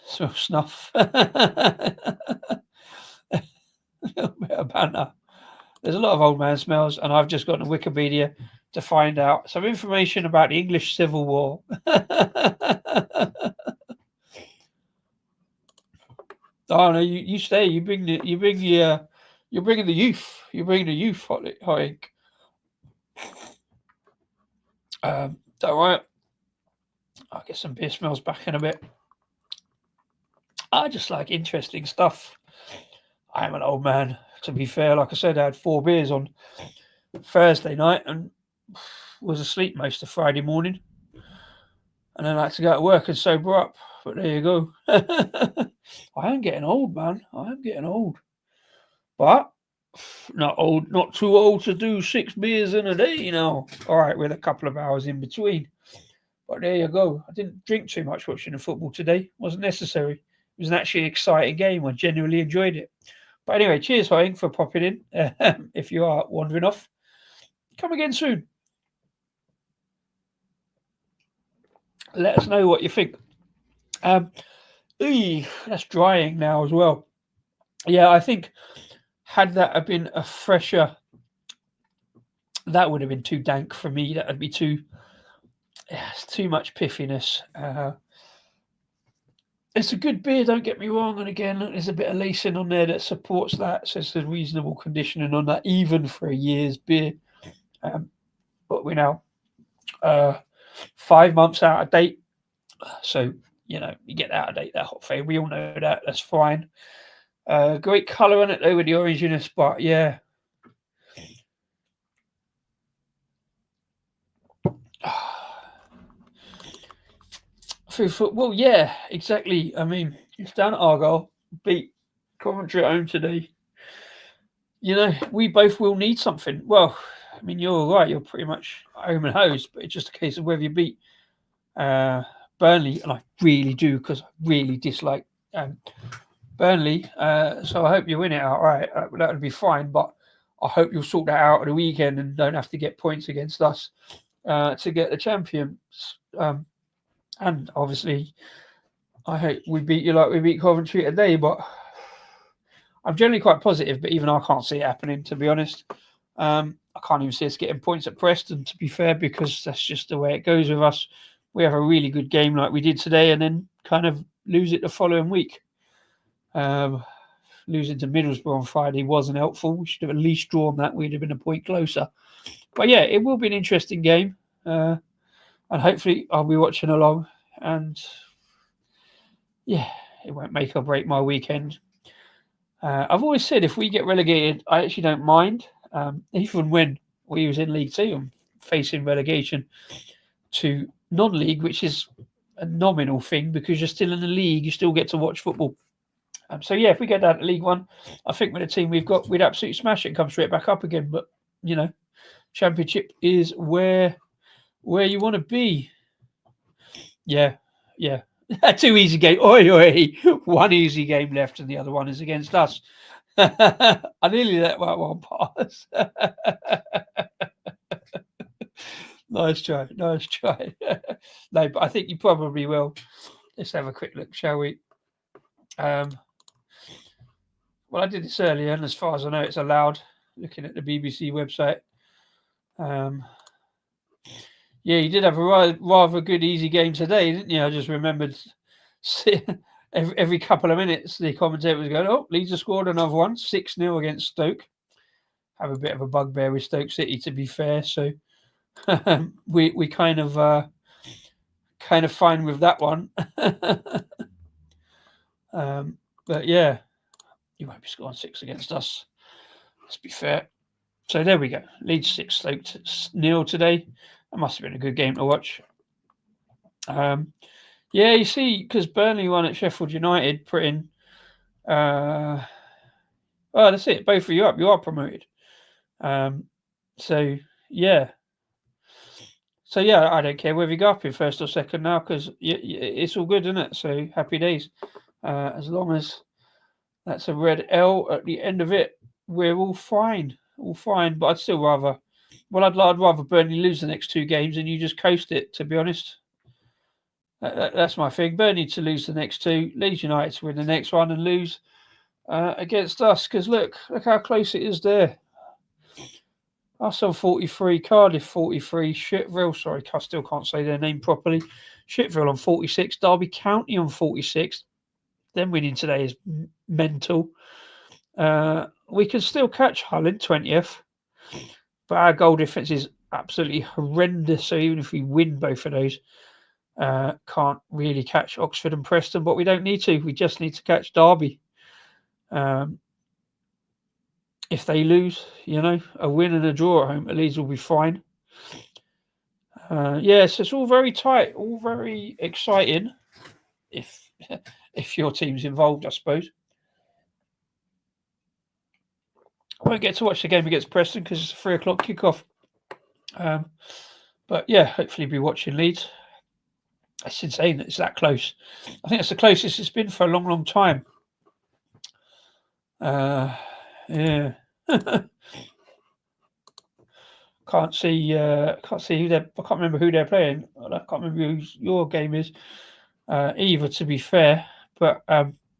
Smells snuff. A little bit of banter. There's a lot of old man smells, and I've just gone to Wikipedia to find out some information about the English Civil War. Oh no, you stay. You're bringing the youth. You bring the youth, I think. Don't worry. I'll get some beer smells back in a bit. I just like interesting stuff. I am an old man, to be fair. Like I said, I had 4 beers on Thursday night and was asleep most of Friday morning. And then I had to go to work and sober up. But there you go. I am getting old, man. I am getting old. But not too old to do 6 beers in a day, you know. All right, with a couple of hours in between. But there you go. I didn't drink too much watching the football today. It wasn't necessary. It was actually an exciting game. I genuinely enjoyed it. But anyway, cheers, Hoying, for popping in. If you are wandering off, come again soon. Let us know what you think. That's drying now as well. Yeah, I think had that have been a fresher, that would have been too dank for me. That would be too much piffiness. It's a good beer, don't get me wrong. And again, there's a bit of lacing on there that supports that. So it's a reasonable conditioning on that, even for a year's beer. But we're now 5 months out of date. So, you get out of date, that hot fade. We all know that. That's fine. Great colour on it, though, with the oranginess. But, yeah. Through football, yeah, exactly. I mean, it's down at Argyle, beat Coventry at home today. We both will need something. Well, I mean, you're all right. You're pretty much home and hosed, but it's just a case of whether you beat Burnley, and I really do, because I really dislike Burnley. So I hope you win it outright. That would be fine, but I hope you'll sort that out at the weekend and don't have to get points against us to get the champions. And obviously, I hope we beat you like we beat Coventry today, but I'm generally quite positive, but even I can't see it happening, to be honest. I can't even see us getting points at Preston, to be fair, because that's just the way it goes with us. We have a really good game like we did today and then kind of lose it the following week. Losing to Middlesbrough on Friday wasn't helpful. We should have at least drawn that. We'd have been a point closer. But yeah, it will be an interesting game. and hopefully I'll be watching along. And yeah, it won't make or break my weekend. I've always said if we get relegated, I actually don't mind. Even when we was in League Two and facing relegation to non-league, which is a nominal thing because you're still in the league, you still get to watch football. So yeah, if we get down to League One, I think with the team we've got, we'd absolutely smash it and come straight back up again. But you know, Championship is where you want to be. Yeah, yeah. 2 easy game. Oi, oi. 1 easy game left, and the other one is against us. I nearly let that one pass. Nice try. Nice try. No, but I think you probably will. Let's have a quick look, shall we? Well, I did this earlier, and as far as I know, it's allowed. Looking at the BBC website. Yeah, you did have a rather good easy game today, didn't you? I just remembered every couple of minutes the commentator was going, "Oh, Leeds have scored another one, 6-0 against Stoke." Have a bit of a bugbear with Stoke City, to be fair. So we kind of fine with that one. But yeah, you won't be scoring 6 against us. Let's be fair. So there we go. Leeds 6, Stoke 0 today. That must have been a good game to watch. Yeah, you see, because Burnley won at Sheffield United, putting. Oh, that's it. Both of you up. You are promoted. So yeah. So yeah, I don't care whether you go up in first or second now because it's all good, isn't it? So happy days. As long as that's a red L at the end of it, we're all fine. All fine. But I'd still rather. Well, I'd rather Burnley lose the next 2 games and you just coast it. To be honest. That's my thing. Burnley to lose the next 2, Leeds United to win the next one and lose against us. Because look how close it is there. Us on 43, Cardiff 43, Shitville. Sorry, I still can't say their name properly. Shitville on 46, Derby County on 46. Them winning today is mental. We can still catch Hull in 20th, but our goal difference is absolutely horrendous. So even if we win both of those, can't really catch Oxford and Preston, but we don't need to. We just need to catch Derby. If they lose, a win and a draw at home, at least will be fine. Yes, it's all very tight, all very exciting. If your team's involved, I suppose. I won't get to watch the game against Preston because it's a 3:00 kickoff. But yeah, hopefully be watching Leeds. It's insane that it's that close. I think it's the closest it's been for a long, long time. Yeah. Can't see who they're. I can't remember who they're playing. I can't remember who your game is either. To be fair, but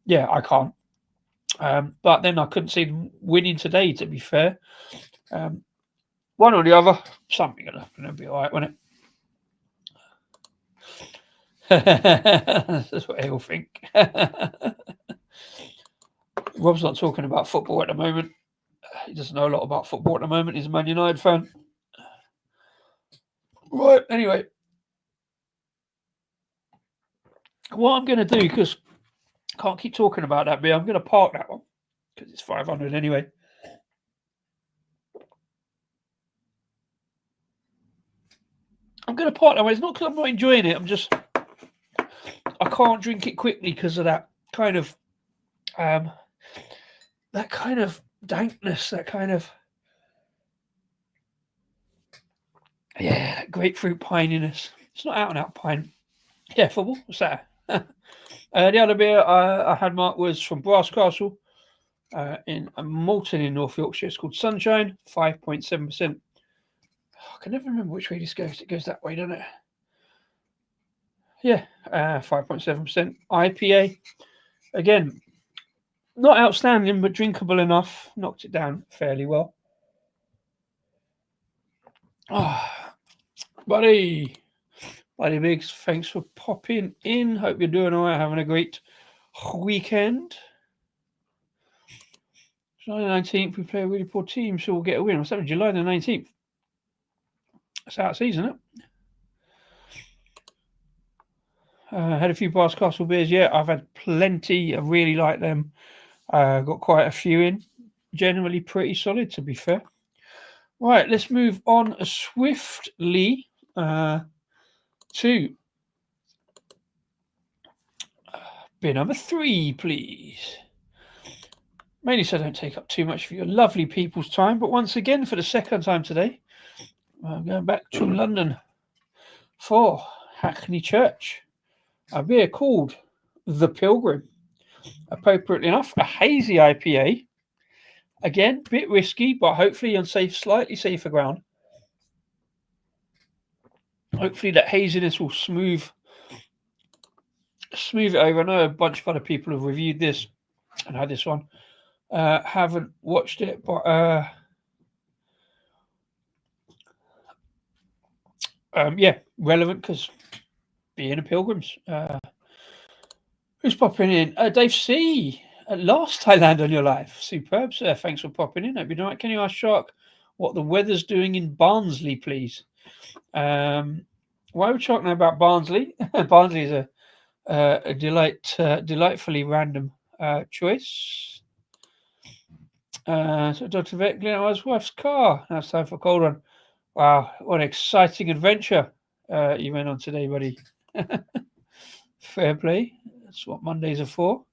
yeah, I can't. But then I couldn't see them winning today. To be fair, one or the other, something will happen. It'll be all right, won't it? That's what they all think. Rob's not talking about football at the moment. He doesn't know a lot about football at the moment. He's a Man United fan. Right, anyway. What I'm going to do, because I can't keep talking about that, but I'm going to park that one, because it's 500 anyway. I'm going to park that one. It's not because I'm not enjoying it. I can't drink it quickly because of that kind of dankness, that kind of grapefruit pininess. It's not out and out pine. Yeah, football. What's that? The other beer I had, Mark, was from Brass Castle in Malton in North Yorkshire. It's called Sunshine, 5.7%. I can never remember which way this goes. It goes that way, doesn't it? Yeah, 5.7% IPA. Again, not outstanding, but drinkable enough. Knocked it down fairly well. Oh, buddy Biggs, thanks for popping in. Hope you're doing all right, having a great weekend. July the 19th, we play a really poor team, so we'll get a win. What's happening? July the 19th. That's out of season, isn't it? Had a few Brass Castle beers. Yeah, I've had plenty. I really like them. Got quite a few in. Generally pretty solid, to be fair. Right, let's move on swiftly to beer number 3, please. Mainly so I don't take up too much of your lovely people's time, but once again, for the second time today, I'm going back to London for Hackney Church. A beer called the Pilgrim. Appropriately enough, a hazy IPA. Again, bit risky, but hopefully on slightly safer ground. Hopefully that haziness will smooth it over. I know a bunch of other people have reviewed this and had this one. Haven't watched it, but yeah, relevant because being a Pilgrims. Who's popping in? Dave C. Last Thailand on your life. Superb, sir. Thanks for popping in. Hope you're doing right. Can you ask Shark what the weather's doing in Barnsley, please? Why are we talking about Barnsley? Barnsley is a delightfully random choice. So Dr. Vic, Glenn, wife's car. Now it's time for a cold one. Wow, what an exciting adventure you went on today, buddy. Fair play. That's what Mondays are for.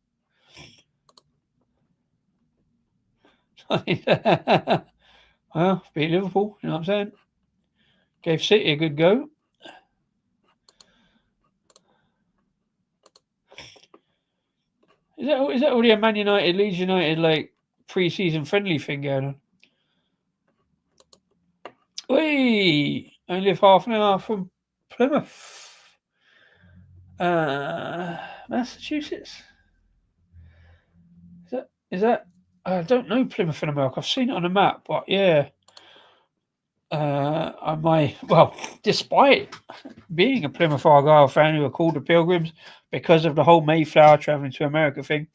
Well, beat Liverpool, you know what I'm saying? Gave City a good go. Is that already a Man United, Leeds United, like, pre-season friendly thing going on? Whee! I live half an hour from Plymouth. Massachusetts. Is that? I don't know Plymouth in America. I've seen it on a map, but yeah. Despite being a Plymouth Argyle fan who are called the Pilgrims because of the whole Mayflower traveling to America thing,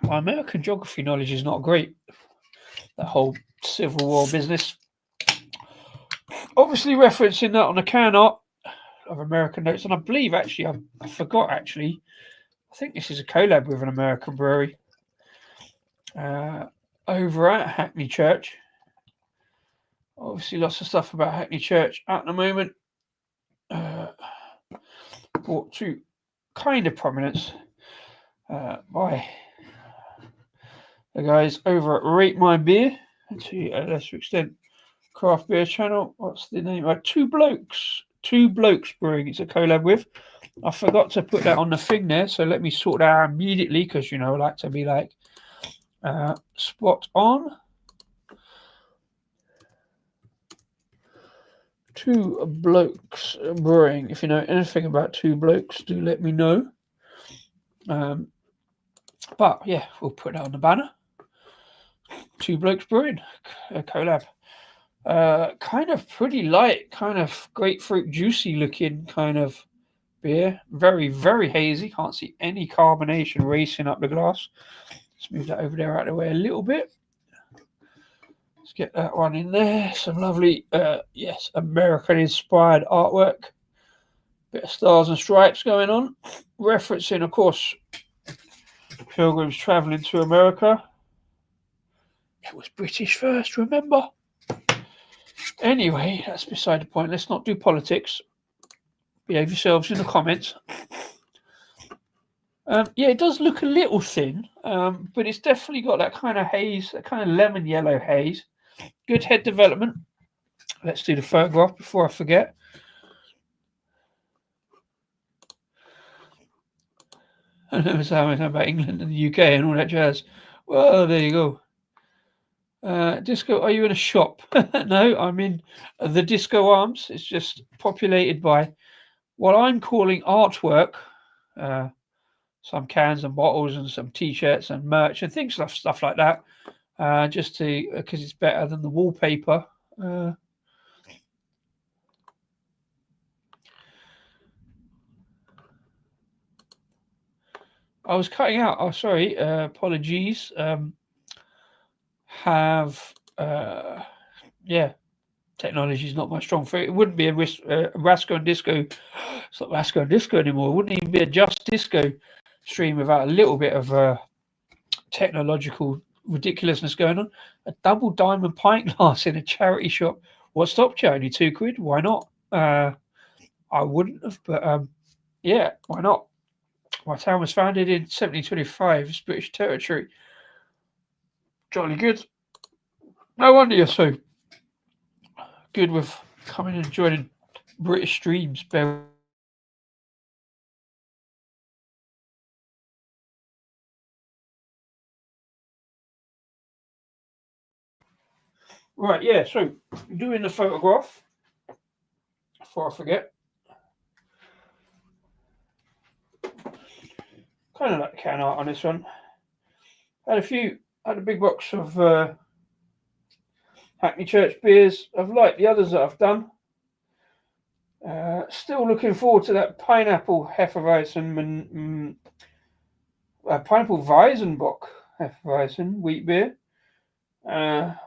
my American geography knowledge is not great. That whole Civil War business. Obviously referencing that on the can art of American Notes, and I believe actually, I forgot actually, I think this is a collab with an American brewery over at Hackney Church. Obviously lots of stuff about Hackney Church at the moment. Brought to kind of prominence by the guys over at Rate My Beer, to a lesser extent craft beer channel. What's the name? Two Blokes Brewing. It's a collab with. I forgot to put that on the thing there, so let me sort that out immediately because, you know, I like to be like spot on. Two Blokes Brewing. If you know anything about Two Blokes, do let me know. But yeah, we'll put that on the banner. Two Blokes Brewing, a collab. Kind of pretty light, kind of grapefruit juicy looking kind of beer. Very, very hazy. Can't see any carbonation racing up the glass. Let's move that over there out of the way a little bit. Let's get that one in there. Some lovely, American-inspired artwork. Bit of stars and stripes going on. Referencing, of course, Pilgrims travelling to America. It was British first, remember? Anyway, that's beside the point. Let's not do politics. Behave yourselves in the comments. Yeah, it does look a little thin, but it's definitely got that kind of haze, that kind of lemon yellow haze. Good head development. Let's do the photograph before I forget. I never say anything about England and the UK and all that jazz. Well, there you go. Disco, are you in a shop? No, I'm in the Disco Arms. It's just populated by what I'm calling artwork. Some cans and bottles and some T-shirts and merch and things, stuff like that. Just to because it's better than the wallpaper. I was cutting out. Oh, sorry. Apologies. Technology is not my strong foot. It wouldn't be a Rasko and Disco It's not Rasko and Disco anymore. It wouldn't even be a Just Disco stream without a little bit of technological ridiculousness going on. A double diamond pint glass in a charity shop. What stopped you? Only £2. Why not? I wouldn't have, but yeah, why not? My town was founded in 1725. It's British territory. Jolly good. No wonder you're so good with coming and joining British streams. Right, yeah, so doing the photograph before I forget. Kind of like can art on this one. Had a big box of Hackney Church beers. I've liked the others that I've done. Still looking forward to that pineapple Hefeweizen, pineapple Weizenbock Hefeweizen wheat beer.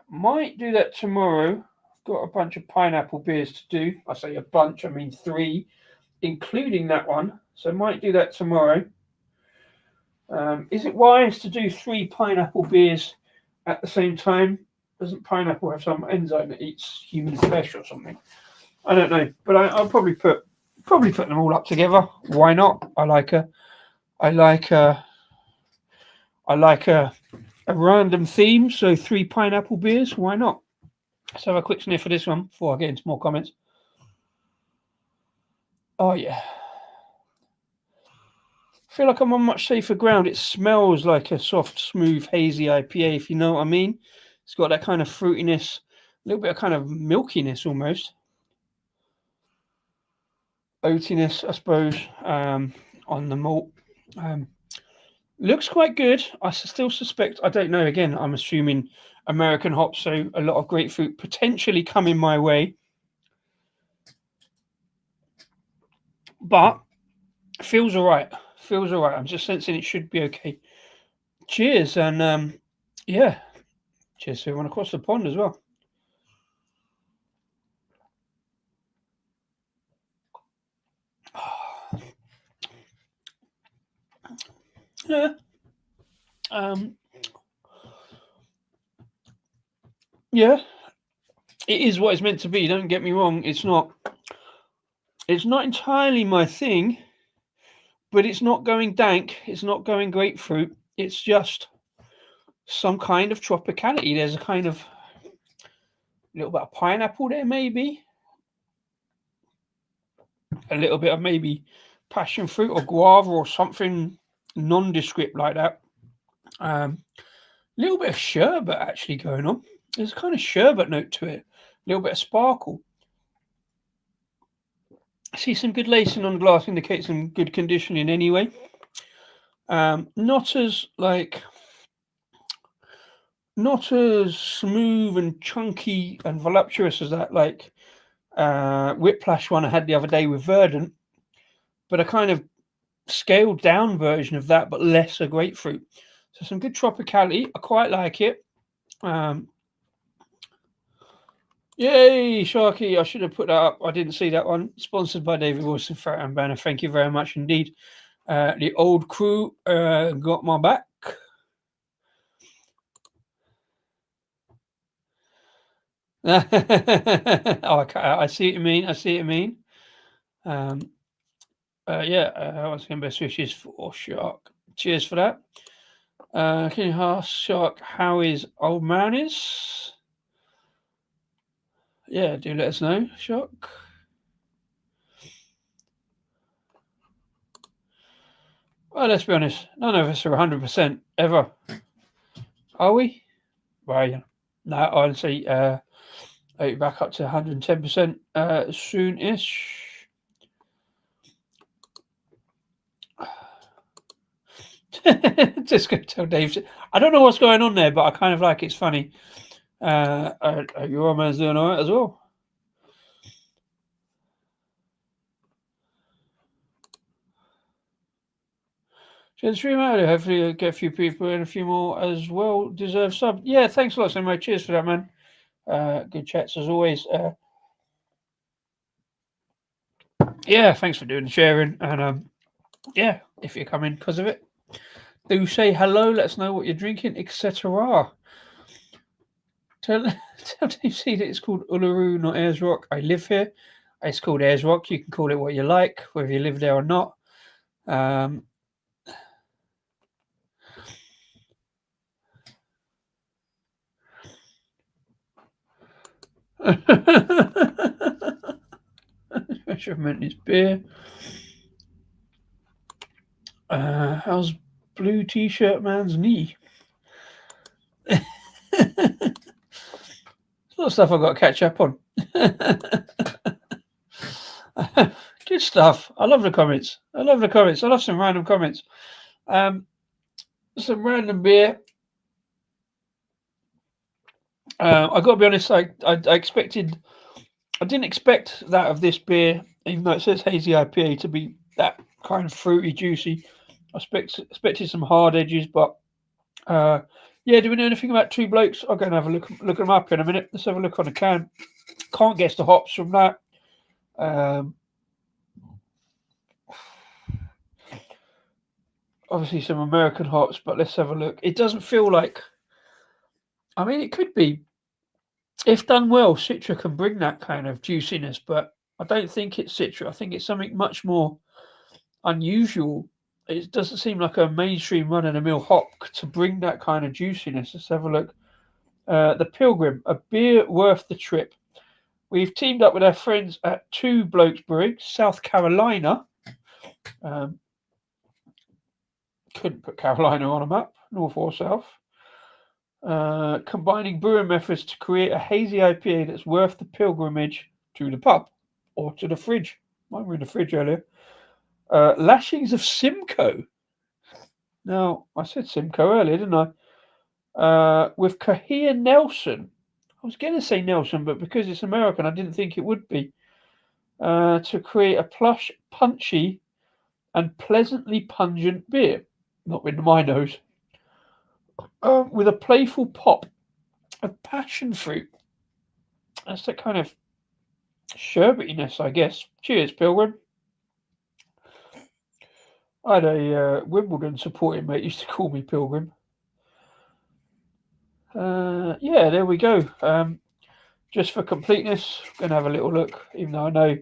Might do that tomorrow. I've got a bunch of pineapple beers to do. I say a bunch, I mean 3, including that one. So might do that tomorrow. Is it wise to do 3 pineapple beers at the same time? Doesn't pineapple have some enzyme that eats human flesh or something? I don't know, but I'll probably put them all up together. Why not? I like a random theme. So 3 pineapple beers. Why not? Let's have a quick sniff of this one before I get into more comments. Oh yeah. I feel like I'm on much safer ground. It smells like a soft, smooth, hazy IPA, if you know what I mean. It's got that kind of fruitiness, a little bit of kind of milkiness almost. Oatiness, I suppose, on the malt. Looks quite good. I still suspect, I don't know, again, I'm assuming American hops, so a lot of grapefruit potentially coming my way. But feels all right. Feels all right. I'm just sensing it should be okay. Cheers, and yeah, cheers to everyone across the pond as well. Yeah. Yeah. It is what it's meant to be. Don't get me wrong. It's not entirely my thing, but it's not going dank. It's not going grapefruit. It's just some kind of tropicality. There's a kind of little bit of pineapple there, maybe. A little bit of maybe passion fruit or guava or something nondescript like that. Little bit of sherbet actually going on. There's a kind of sherbet note to it. A little bit of sparkle. I see some good lacing on the glass, indicates some good conditioning anyway. Not as smooth and chunky and voluptuous as that Whiplash one I had the other day with Verdant, but a kind of scaled down version of that, but lesser grapefruit. So some good tropicality. I quite like it. Yay, Sharky! I should have put that up. I didn't see that one. Sponsored by David Wilson, Ferret and Banner. Thank you very much indeed. The old crew got my back. Oh, I see what you mean. I see what you mean. Yeah, once again, best wishes for Shark. Cheers for that. Can you ask Shark how his old man is? Yeah, do let us know, Shark. Well, let's be honest. None of us are 100% ever. Are we? Well, yeah. No, I'd say back up to 110% soon-ish. Just going to tell Dave. I don't know what's going on there, but I kind of like it's funny. Your old man's doing all right as well. Cheers, stream out. Hopefully, you'll get a few people and a few more as well. Deserve sub. Yeah, thanks a lot, Samurai. Cheers for that, man. Good chats as always. yeah, thanks for doing the sharing. And yeah, if you're coming because of it, do say hello. Let us know what you're drinking, etc. Tell DC that it's called Uluru, not Ayers Rock. I live here. It's called Ayers Rock. You can call it what you like, whether you live there or not. I should have meant this beer. How's blue t-shirt man's knee? A lot of stuff I've got to catch up on. Good stuff. I love the comments. I love some random comments. Some random beer. I got to be honest. I expected. I didn't expect that of this beer, even though it says Hazy IPA, to be that kind of fruity, juicy. I expected some hard edges, but yeah. Do we know anything about Two Blokes? I'll go and have a look them up in a minute. Let's have a look on the can. Can't guess the hops from that. Obviously some American hops, but let's have a look. It doesn't feel like. I mean, it could be, if done well, Citra can bring that kind of juiciness, but I don't think it's Citra. I think it's something much more unusual. It doesn't seem like a mainstream run-of-the-mill hop to bring that kind of juiciness. Let's have a look. The Pilgrim, a beer worth the trip. We've teamed up with our friends at Two Blokes Brewing, South Carolina. Couldn't put Carolina on a map, north or south. Combining brewing methods to create a hazy IPA that's worth the pilgrimage to the pub or to the fridge. Mine were in the fridge earlier. Lashings of Simcoe. Now, I said Simcoe earlier, didn't I? With Kahia Nelson. I was going to say Nelson, but because it's American, I didn't think it would be. To create a plush, punchy, and pleasantly pungent beer. Not with my nose. With a playful pop of passion fruit. That's that kind of sherbetiness, I guess. Cheers, Pilgrim. I had a Wimbledon supporting mate used to call me Pilgrim. Yeah, there we go. Just for completeness, I'm going to have a little look, even though I know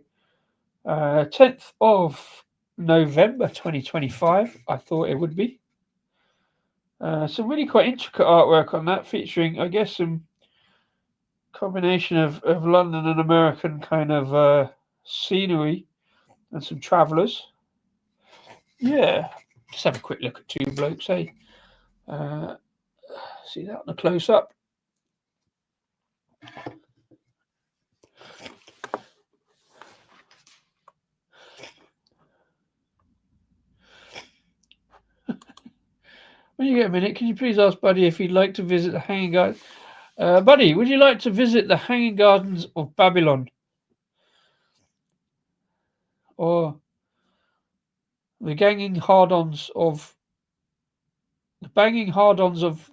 10th of November 2025, I thought it would be. Some really quite intricate artwork on that, featuring, I guess, some combination of London and American kind of scenery and some travellers. Yeah, just have a quick look at Two Blokes, eh? See that on the close up. When you get a minute, can you please ask Buddy if he'd like to visit the Hanging Gardens? Buddy, would you like to visit the Hanging Gardens of Babylon? Or the banging hard-ons of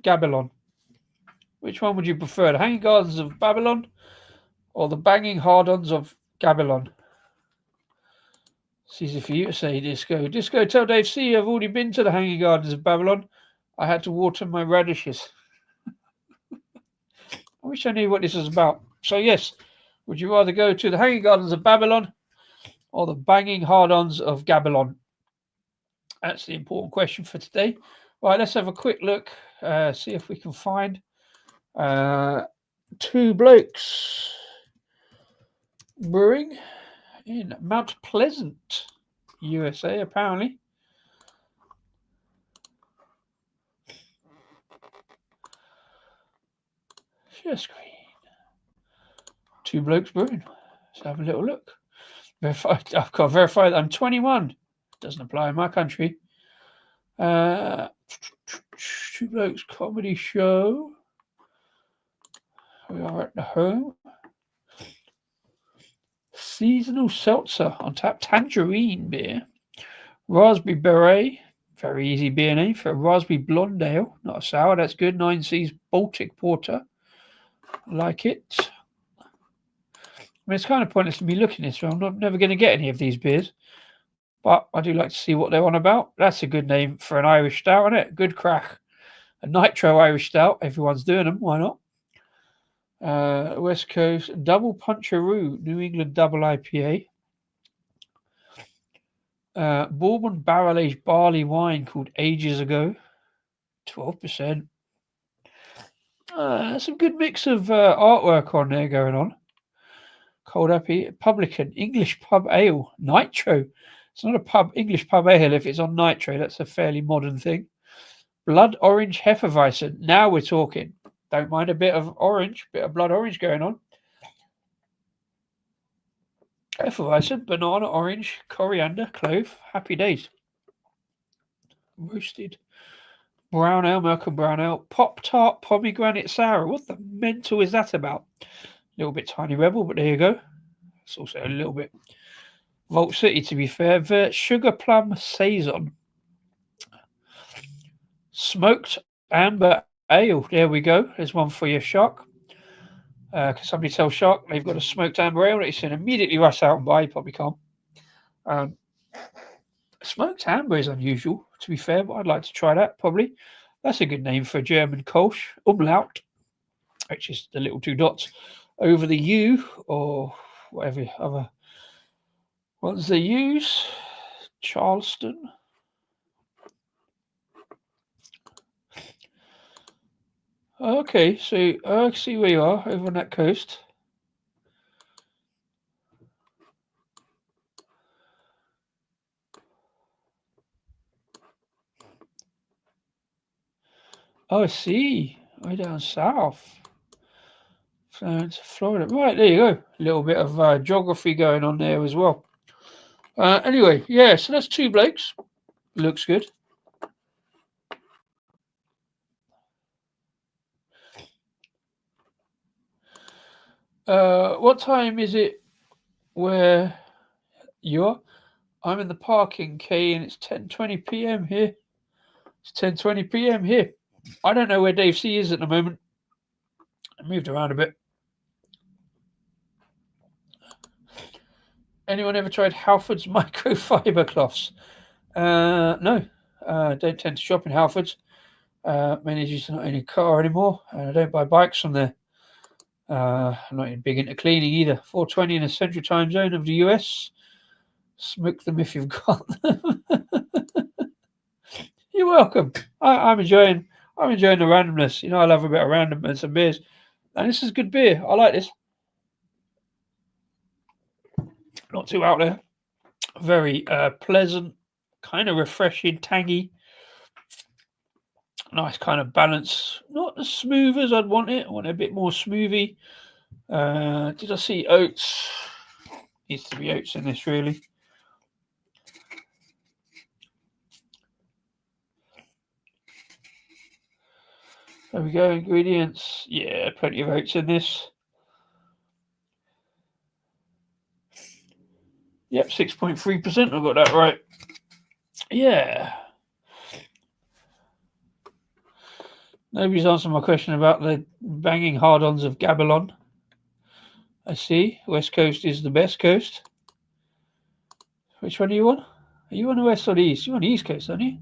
Gabilon? Which one would you prefer, the Hanging Gardens of Babylon or the banging hard-ons of Gabilon? It's easy for you to say, Disco. Disco, tell Dave C I've already been to the Hanging Gardens of Babylon. I had to water my radishes. I wish I knew what this was about. So yes, would you rather go to the Hanging Gardens of Babylon or the banging hard-ons of Gabilon? That's the important question for today. Right, let's have a quick look, see if we can find Two Blokes Brewing in Mount Pleasant, USA, apparently. Share screen. Two Blokes Brewing. Let's have a little look. Verified. I've got to verify that I'm 21. Doesn't apply in my country. Two Blokes Comedy Show. We are at the home. Seasonal seltzer on tap. Tangerine beer. Raspberry beret. Very easy beer name for a raspberry blonde ale. Not a sour. That's good. 9C's Baltic Porter. Like it. mean, it's kind of pointless to me looking this way. I'm never going to get any of these beers, but I do like to see what they're on about. That's a good name for an Irish stout, isn't it? Good crack. A nitro Irish stout. Everyone's doing them. Why not? West Coast Double Puncheroo, New England Double IPA. Bourbon barrel aged barley wine called Ages Ago, 12%. Some good mix of artwork on there going on. Cold Happy, Publican, English Pub Ale, Nitro. It's not a English pub ale if it's on Nitro. That's a fairly modern thing. Blood Orange Hefeweizen. Now we're talking. Don't mind a bit of orange, bit of blood orange going on. Hefeweizen, banana, orange, coriander, clove. Happy days. Roasted. Brown ale, Malcolm Brown Ale. Pop-Tart pomegranate sour. What the mental is that about? A little bit Tiny Rebel, but there you go. It's also a little bit Vault City, to be fair. The Sugar Plum Saison. Smoked Amber Ale. There we go. There's one for your Shark. Can somebody tell Shark they've got a smoked amber ale that he can immediately rush out and buy? He probably can't. Smoked amber is unusual, to be fair, but I'd like to try that, probably. That's a good name for a German Kolsch. Umlaut, which is the little two dots over the U, or whatever other ones they use. Charleston. Okay, so I see where you are, over on that coast. Oh, I see. Way down south. Florida. Right, there you go. A little bit of geography going on there as well. Anyway, yeah, so that's Two Blokes. Looks good. What time is it where you are? I'm in the parking quay and it's 10:20 p.m. here. It's 10:20 p.m. here. I don't know where Dave C is at the moment. I moved around a bit. Anyone ever tried Halford's microfiber cloths? No. Don't tend to shop in Halford's. Mainly due to not in a car anymore. And I don't buy bikes from there. I'm not even big into cleaning either. 4:20 in the central time zone of the US. Smoke them if you've got them. You're welcome. I'm enjoying the randomness. You know, I love a bit of randomness and beers. And this is good beer. I like this. Not too out there. Very pleasant, kind of refreshing, tangy. Nice kind of balance. Not as smooth as I'd want it. I want it a bit more smoothie. Did I see oats? Needs to be oats in this, really. There we go. Ingredients. Yeah, plenty of oats in this. Yep, 6.3%. I got that right. Yeah. Nobody's answered my question about the banging hard-ons of Gabalon. I see. West Coast is the best coast. Which one are you on? Are you on the west or the east? You're on the east coast, aren't you?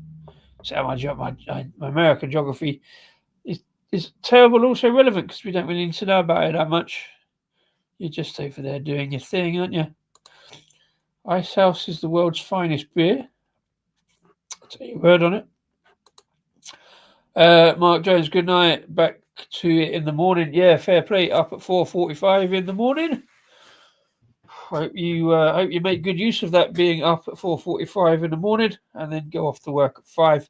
So my American geography is terrible, also relevant, because we don't really need to know about it that much. You're just over there doing your thing, aren't you? Ice House is the world's finest beer. I'll take your word on it. Mark Jones, good night. Back to it in the morning. Yeah, fair play. Up at 4:45 in the morning. Hope you make good use of that, being up at 4:45 in the morning, and then go off to work at 5.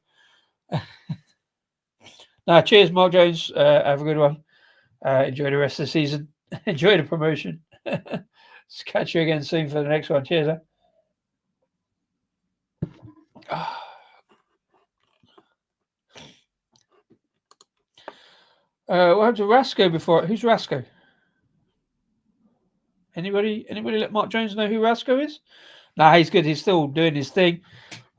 Now, cheers, Mark Jones. Have a good one. Enjoy the rest of the season. Enjoy the promotion. Catch you again soon for the next one. Cheers. What happened to Rasko before? Who's Rasko? Anybody let Mark Jones know who Rasko is? Nah, he's good. He's still doing his thing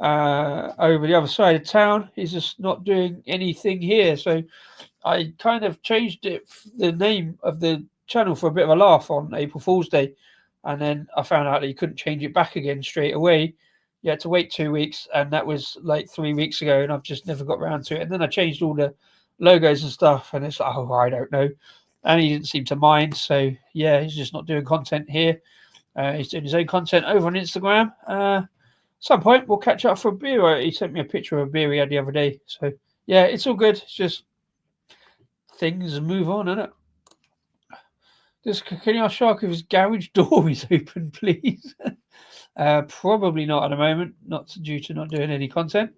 over the other side of town. He's just not doing anything here. So I kind of changed the name of the channel for a bit of a laugh on April Fool's Day, and then I found out that you couldn't change it back again straight away. You had to wait 2 weeks, and that was like 3 weeks ago, and I've just never got around to it. And then I changed all the logos and stuff, and it's like, oh, I don't know. And he didn't seem to mind, so yeah, he's just not doing content here. He's doing his own content over on Instagram. Some point we'll catch up for a beer. He sent me a picture of a beer he had the other day. So yeah, it's all good. It's just things move on, isn't it? Can you ask Shark if his garage door is open, please? Probably not at the moment, not due to not doing any content.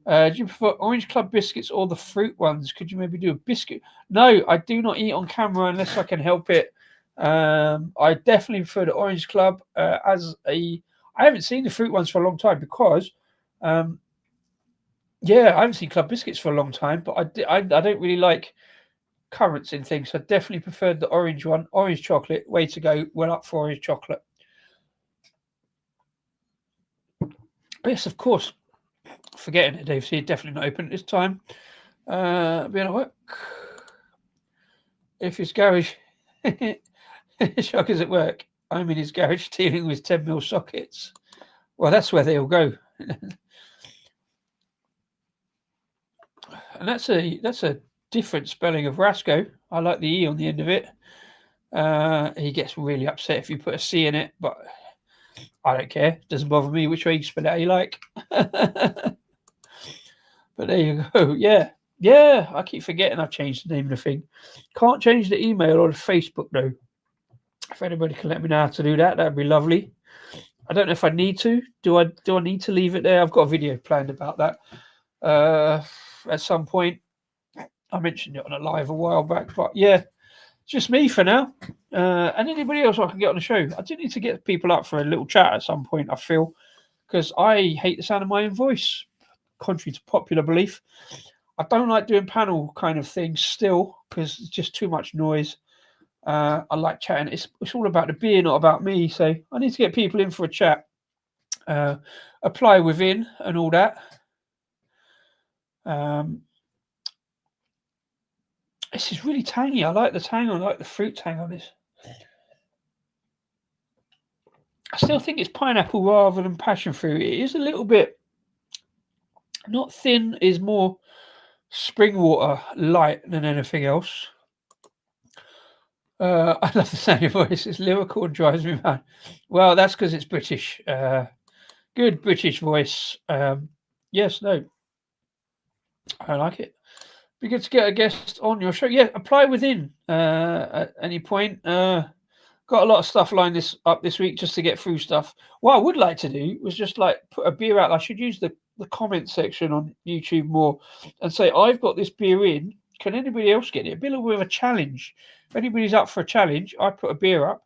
Do you prefer Orange Club biscuits or the fruit ones? Could you maybe do a biscuit? No, I do not eat on camera unless I can help it. I definitely prefer the Orange Club I haven't seen the fruit ones for a long time because, I haven't seen Club biscuits for a long time. But I don't really like currants in things. So I definitely preferred the orange one. Orange chocolate, way to go. Well up for orange chocolate. Yes, of course. Forgetting it, Dave. See, definitely not open at this time. Being at work. If his garage, Shark is at work. I'm in his garage dealing with 10mm sockets. Well, that's where they all go. And that's a different spelling of Rasko. I like the E on the end of it. He gets really upset if you put a C in it, but I don't care. It doesn't bother me which way you spell it how you like. But there you go. Yeah. I keep forgetting I've changed the name of the thing. Can't change the email or the Facebook though. If anybody can let me know how to do that, that'd be lovely. I don't know if I need to. Do I need to leave it there? I've got a video planned about that at some point. I mentioned it on a live a while back, but yeah, it's just me for now. And anybody else I can get on the show. I do need to get people up for a little chat at some point, I feel, because I hate the sound of my own voice, contrary to popular belief. I don't like doing panel kind of things still because it's just too much noise. I like chatting. It's all about the beer, not about me. So I need to get people in for a chat. Apply within and all that. This is really tangy. I like the tang. I like the fruit tang on this. I still think it's pineapple rather than passion fruit. It is a little bit not thin. Is more spring water light than anything else. I love the sound of your voice. It's lyrical and drives me mad. Well, that's because it's British. Good British voice. Yes, no. I like it. Be good to get a guest on your show. Yeah, apply within at any point. Got a lot of stuff lined up this week just to get through stuff. What I would like to do was just like put a beer out. I should use the comment section on YouTube more and say, I've got this beer in. Can anybody else get it? A bit of a challenge. If anybody's up for a challenge, I put a beer up.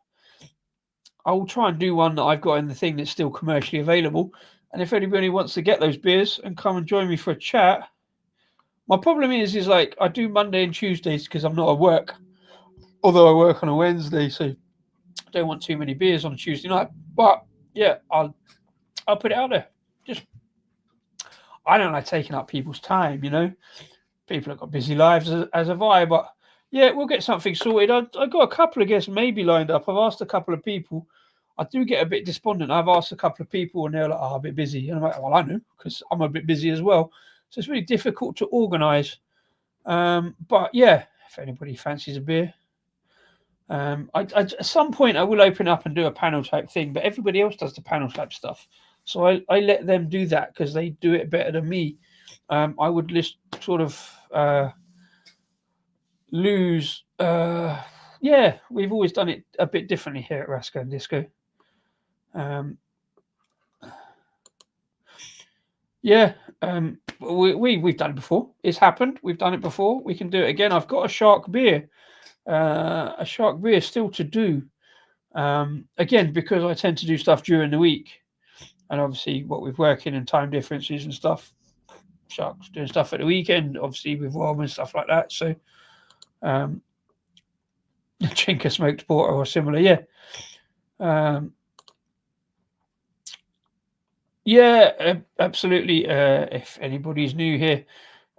I will try and do one that I've got in the thing that's still commercially available. And if anybody wants to get those beers and come and join me for a chat, my problem is like I do Monday and Tuesdays because I'm not at work. Although I work on a Wednesday, so I don't want too many beers on a Tuesday night. But yeah, I'll put it out there. Just I don't like taking up people's time, People have got busy lives as have I, but yeah, we'll get something sorted. I've got a couple of guests maybe lined up. I've asked a couple of people. I do get a bit despondent. I've asked a couple of people and they're like, I'm a bit busy. And I'm like, well, I know, because I'm a bit busy as well. So it's really difficult to organise. But yeah, if anybody fancies a beer, at some point I will open up and do a panel type thing, but everybody else does the panel type stuff. So I let them do that because they do it better than me. I would just sort of lose. Yeah, we've always done it a bit differently here at Rasko and Disco. Yeah, we've done it before. It's happened. We've done it before. We can do it again. I've got a shark beer still to do. Again, because I tend to do stuff during the week, and obviously what with working and time differences and stuff, Shark's doing stuff at the weekend, obviously with Rob and stuff like that. So, Chinka smoked porter or similar, yeah. Yeah, absolutely. If anybody's new here,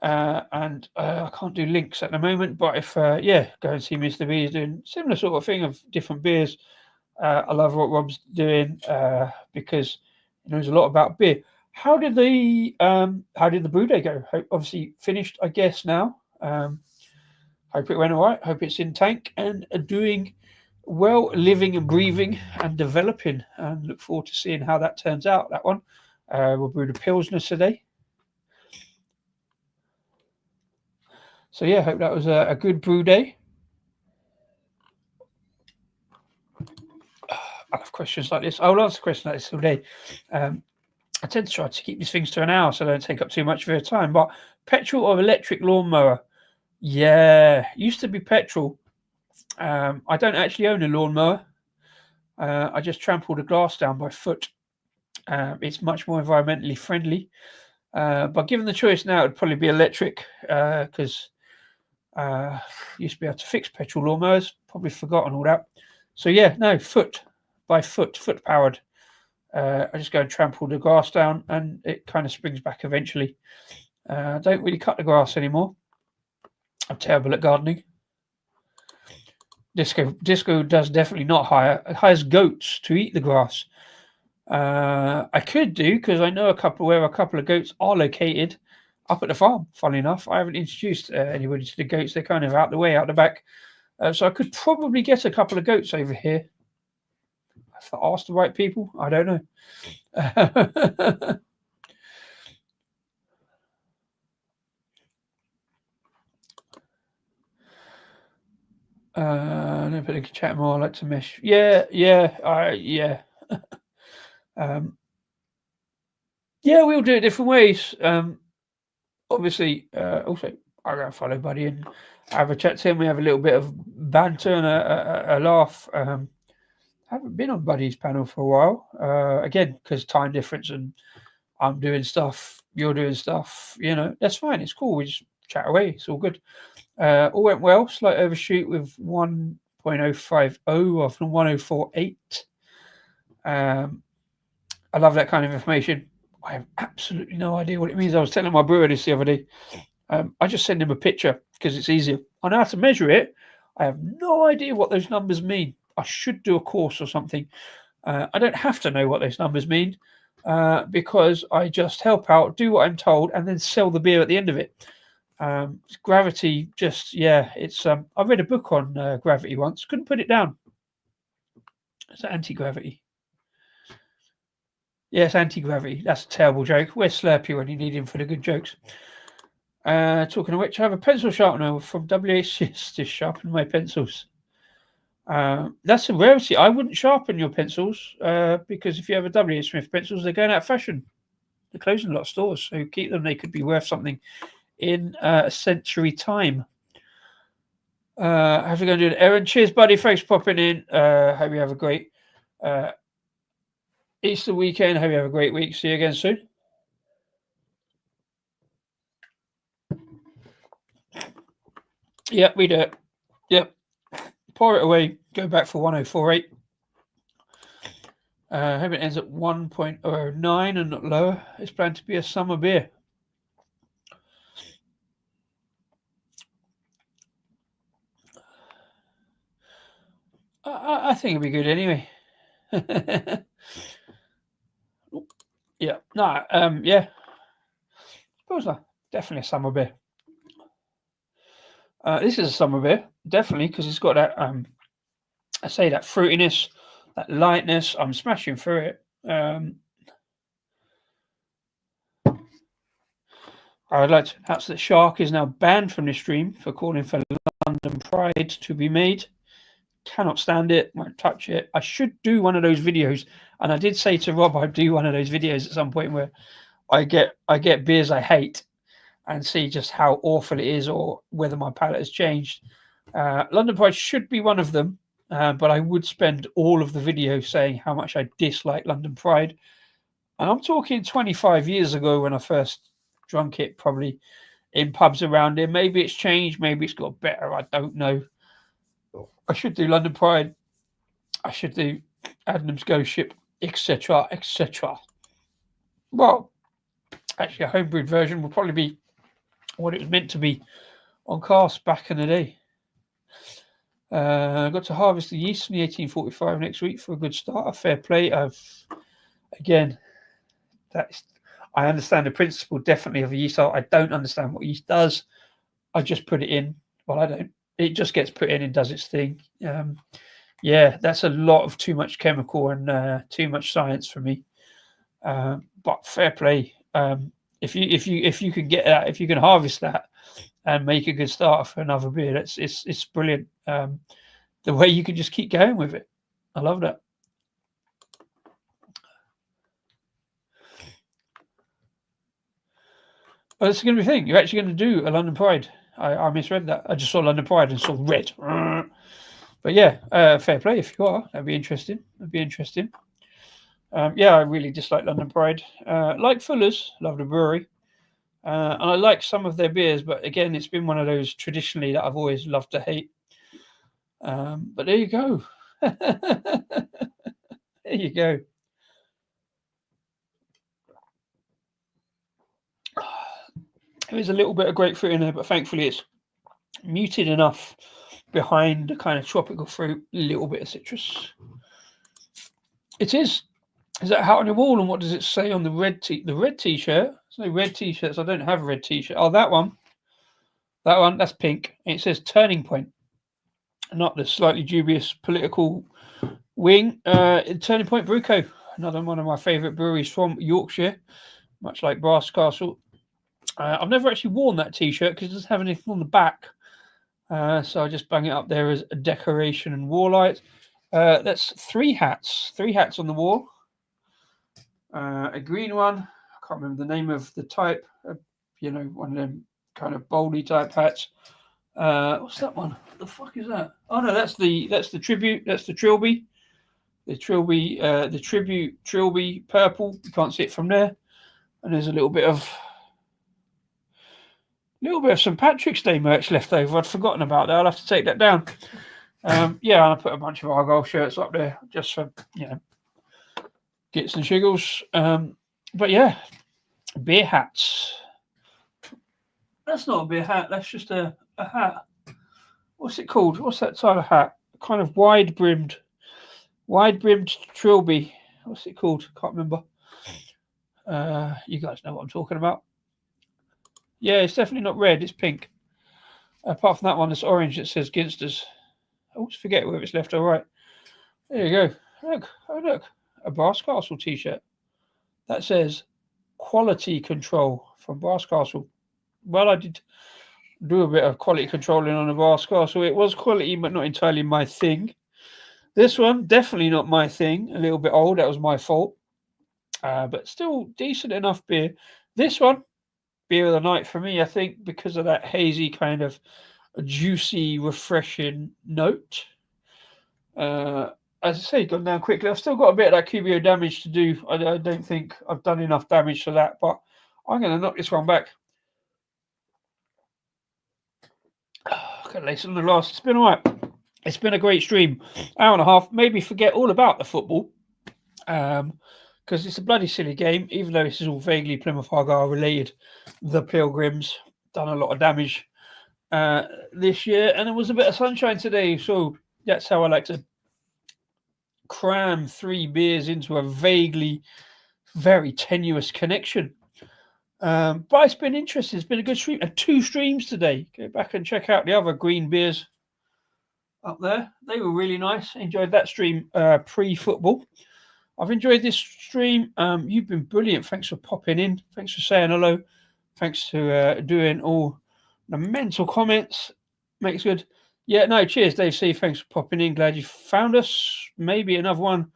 and I can't do links at the moment, but if go and see Mr. B. He's doing similar sort of thing of different beers. I love what Rob's doing because he knows a lot about beer. How did the brew day go? Obviously finished, I guess now. Hope it went all right. Hope it's in tank and doing well, living and breathing and developing. And look forward to seeing how that turns out. That one. We'll brew the Pilsner today. So yeah, hope that was a good brew day. I love questions like this. I will answer questions like this all day. I tend to try to keep these things to an hour so they don't take up too much of your time. But petrol or electric lawnmower? Yeah, used to be petrol. I don't actually own a lawnmower. I just trample the grass down by foot. It's much more environmentally friendly. But given the choice now, it'd probably be electric because used to be able to fix petrol lawnmowers. Probably forgotten all that. So yeah, no, foot powered. I just go and trample the grass down and it kind of springs back eventually. I don't really cut the grass anymore. I'm terrible at gardening. Disco does definitely not hire. It hires goats to eat the grass. I could do because I know where a couple of goats are located up at the farm. Funnily enough, I haven't introduced anybody to the goats. They're kind of out the back. So I could probably get a couple of goats over here. If I ask the right people, I don't know. Nobody can chat more. I like to mesh. Yeah. We'll do it different ways. Obviously, also I go and follow Buddy and have a chat to him. We have a little bit of banter and a laugh. Haven't been on Buddy's panel for a while. Again, because time difference and I'm doing stuff, you're doing stuff. That's fine. It's cool. We just chat away. It's all good. All went well. Slight overshoot with 1.050 off from 1.048. I love that kind of information. I have absolutely no idea what it means. I was telling my brewer this the other day. I just send him a picture because it's easier. I know how to measure it. I have no idea what those numbers mean. I should do a course or something. I don't have to know what those numbers mean because I just help out, do what I'm told, and then sell the beer at the end of it. Gravity, it's. I read a book on gravity once. Couldn't put it down. It's anti-gravity. Yes, anti-gravity. That's a terrible joke. Where's Slurpee when you need him for the good jokes? Talking of which, I have a pencil sharpener from WHS to sharpen my pencils. That's a rarity. I wouldn't sharpen your pencils because if you have a WH Smith pencils, they're going out of fashion. They're closing a lot of stores, so keep them. They could be worth something in a century time. I have to go and do an errand. Cheers, buddy. Thanks for popping in. Hope you have a great Easter weekend. Hope you have a great week. See you again soon. Yep, we do it. Yep. Pour it away. Go back for 1.048. Hope it ends at 1.09 and not lower. It's planned to be a summer beer. I think it'll be good anyway. Yeah. No. Yeah. Pilsner, definitely a summer beer. This is a summer beer, definitely, because it's got that. I say that fruitiness, that lightness. I'm smashing through it. I would like to announce that Shark is now banned from the stream for calling for London Pride to be made. Cannot stand it. Won't touch it. I should do one of those videos, and I did say to Rob I'd do one of those videos at some point where I get beers I hate and see just how awful it is or whether my palate has changed. London Pride should be one of them, but I would spend all of the video saying how much I dislike London Pride. And I'm talking 25 years ago when I first drunk it, probably in pubs around here. Maybe it's changed, maybe it's got better, I don't know. I should do London Pride. I should do Adnams Ghost Ship, etc., etc. Well, actually, a homebrewed version will probably be what it was meant to be on cast back in the day. I got to harvest the yeast from the 1845 next week for a good start. A fair play. Again, I understand the principle definitely of a yeast. I don't understand what yeast does. I just put it in. Well, I don't. It just gets put in and does its thing. Yeah, that's a lot of too much chemical and too much science for me. But fair play. If you can get that, if you can harvest that and make a good starter for another beer, it's brilliant. The way you can just keep going with it, I love that. Oh, that's going to be a thing. You're actually going to do a London Pride. I misread that. I just saw London Pride and saw red. But yeah, fair play if you are. That'd be interesting. Yeah, I really dislike London Pride. Like Fuller's, love the brewery. And I like some of their beers, but again, it's been one of those traditionally that I've always loved to hate. But there you go. There you go. There's a little bit of grapefruit in there, but thankfully it's muted enough behind the kind of tropical fruit, a little bit of citrus. It is. Is that out on the wall? And what does it say on the red t-shirt? There's no red t-shirts. I don't have a red t-shirt. Oh, that one. That's pink. And it says Turning Point. Not the slightly dubious political wing. Turning Point Brew Co. Another one of my favourite breweries from Yorkshire, much like Brass Castle. I've never actually worn that t-shirt because it doesn't have anything on the back. So I just bang it up there as a decoration and wall light. That's 3 hats. 3 hats on the wall. A green one. I can't remember the name of the type. One of them kind of boldy type hats. What's that one? What the fuck is that? Oh no, that's the tribute. That's the Trilby. The tribute Trilby purple. You can't see it from there. And there's a little bit of St. Patrick's Day merch left over. I'd forgotten about that. I'll have to take that down. Yeah, I put a bunch of Argyle shirts up there just for gits and shiggles. But yeah, beer hats. That's not a beer hat. That's just a hat. What's it called? What's that type of hat? Kind of wide brimmed trilby. What's it called? Can't remember. You guys know what I'm talking about. Yeah, it's definitely not red. It's pink. Apart from that one, it's orange. It says Ginsters. I always forget whether it's left or right. There you go. Look. A Brass Castle t-shirt. That says quality control from Brass Castle. Well, I did do a bit of quality controlling on the Brass Castle. It was quality, but not entirely my thing. This one, definitely not my thing. A little bit old. That was my fault. But still decent enough beer. This one, beer of the night for me, I think, because of that hazy kind of juicy, refreshing note. As I say, gone down quickly. I've still got a bit of that Cubio damage to do. I don't think I've done enough damage for that, but I'm going to knock this one back. Got lace on the last. It's been all right. It's been a great stream. Hour and a half. Maybe forget all about the football. Because it's a bloody silly game, even though this is all vaguely Plymouth Argyle related. The Pilgrims done a lot of damage this year, and there was a bit of sunshine today, so that's how I like to cram 3 beers into a vaguely very tenuous connection. But it's been interesting. It's been a good stream. And 2 streams today. Go back and check out the other green beers up there. They were really nice. Enjoyed that stream pre-football. I've enjoyed this stream. You've been brilliant. Thanks for popping in. Thanks for saying hello. Thanks for doing all the mental comments. Makes good. Yeah, no, cheers, Dave C. Thanks for popping in. Glad you found us. Maybe another one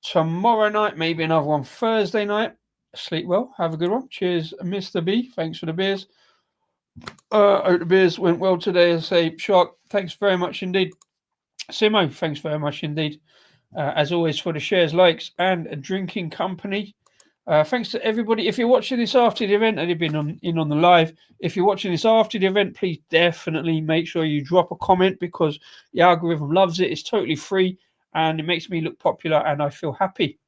tomorrow night. Maybe another one Thursday night. Sleep well. Have a good one. Cheers, Mr. B. Thanks for the beers. I hope the beers went well today. I say, Shark, thanks very much indeed. Simo, thanks very much indeed. As always, for the shares, likes, and drinking company. Thanks to everybody. If you're watching this after the event, and you've been on the live, if you're watching this after the event, please definitely make sure you drop a comment, because the algorithm loves it. It's totally free, and it makes me look popular, and I feel happy,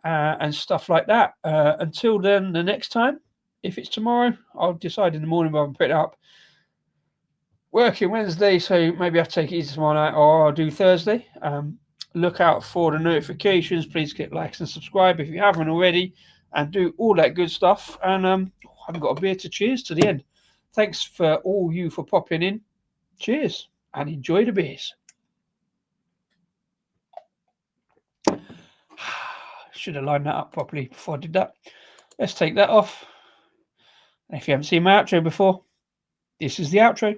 and stuff like that. Until then, the next time, if it's tomorrow, I'll decide in the morning whether I put it up. Working Wednesday, so maybe I'll take it easy tomorrow night, or I'll do Thursday. Look out for the notifications. Please click likes and subscribe if you haven't already, and do all that good stuff. And I haven't got a beer to cheers to the end. Thanks for all you for popping in. Cheers and enjoy the beers. Should have lined that up properly before I did that. Let's take that off. And if you haven't seen my outro before, this is the outro.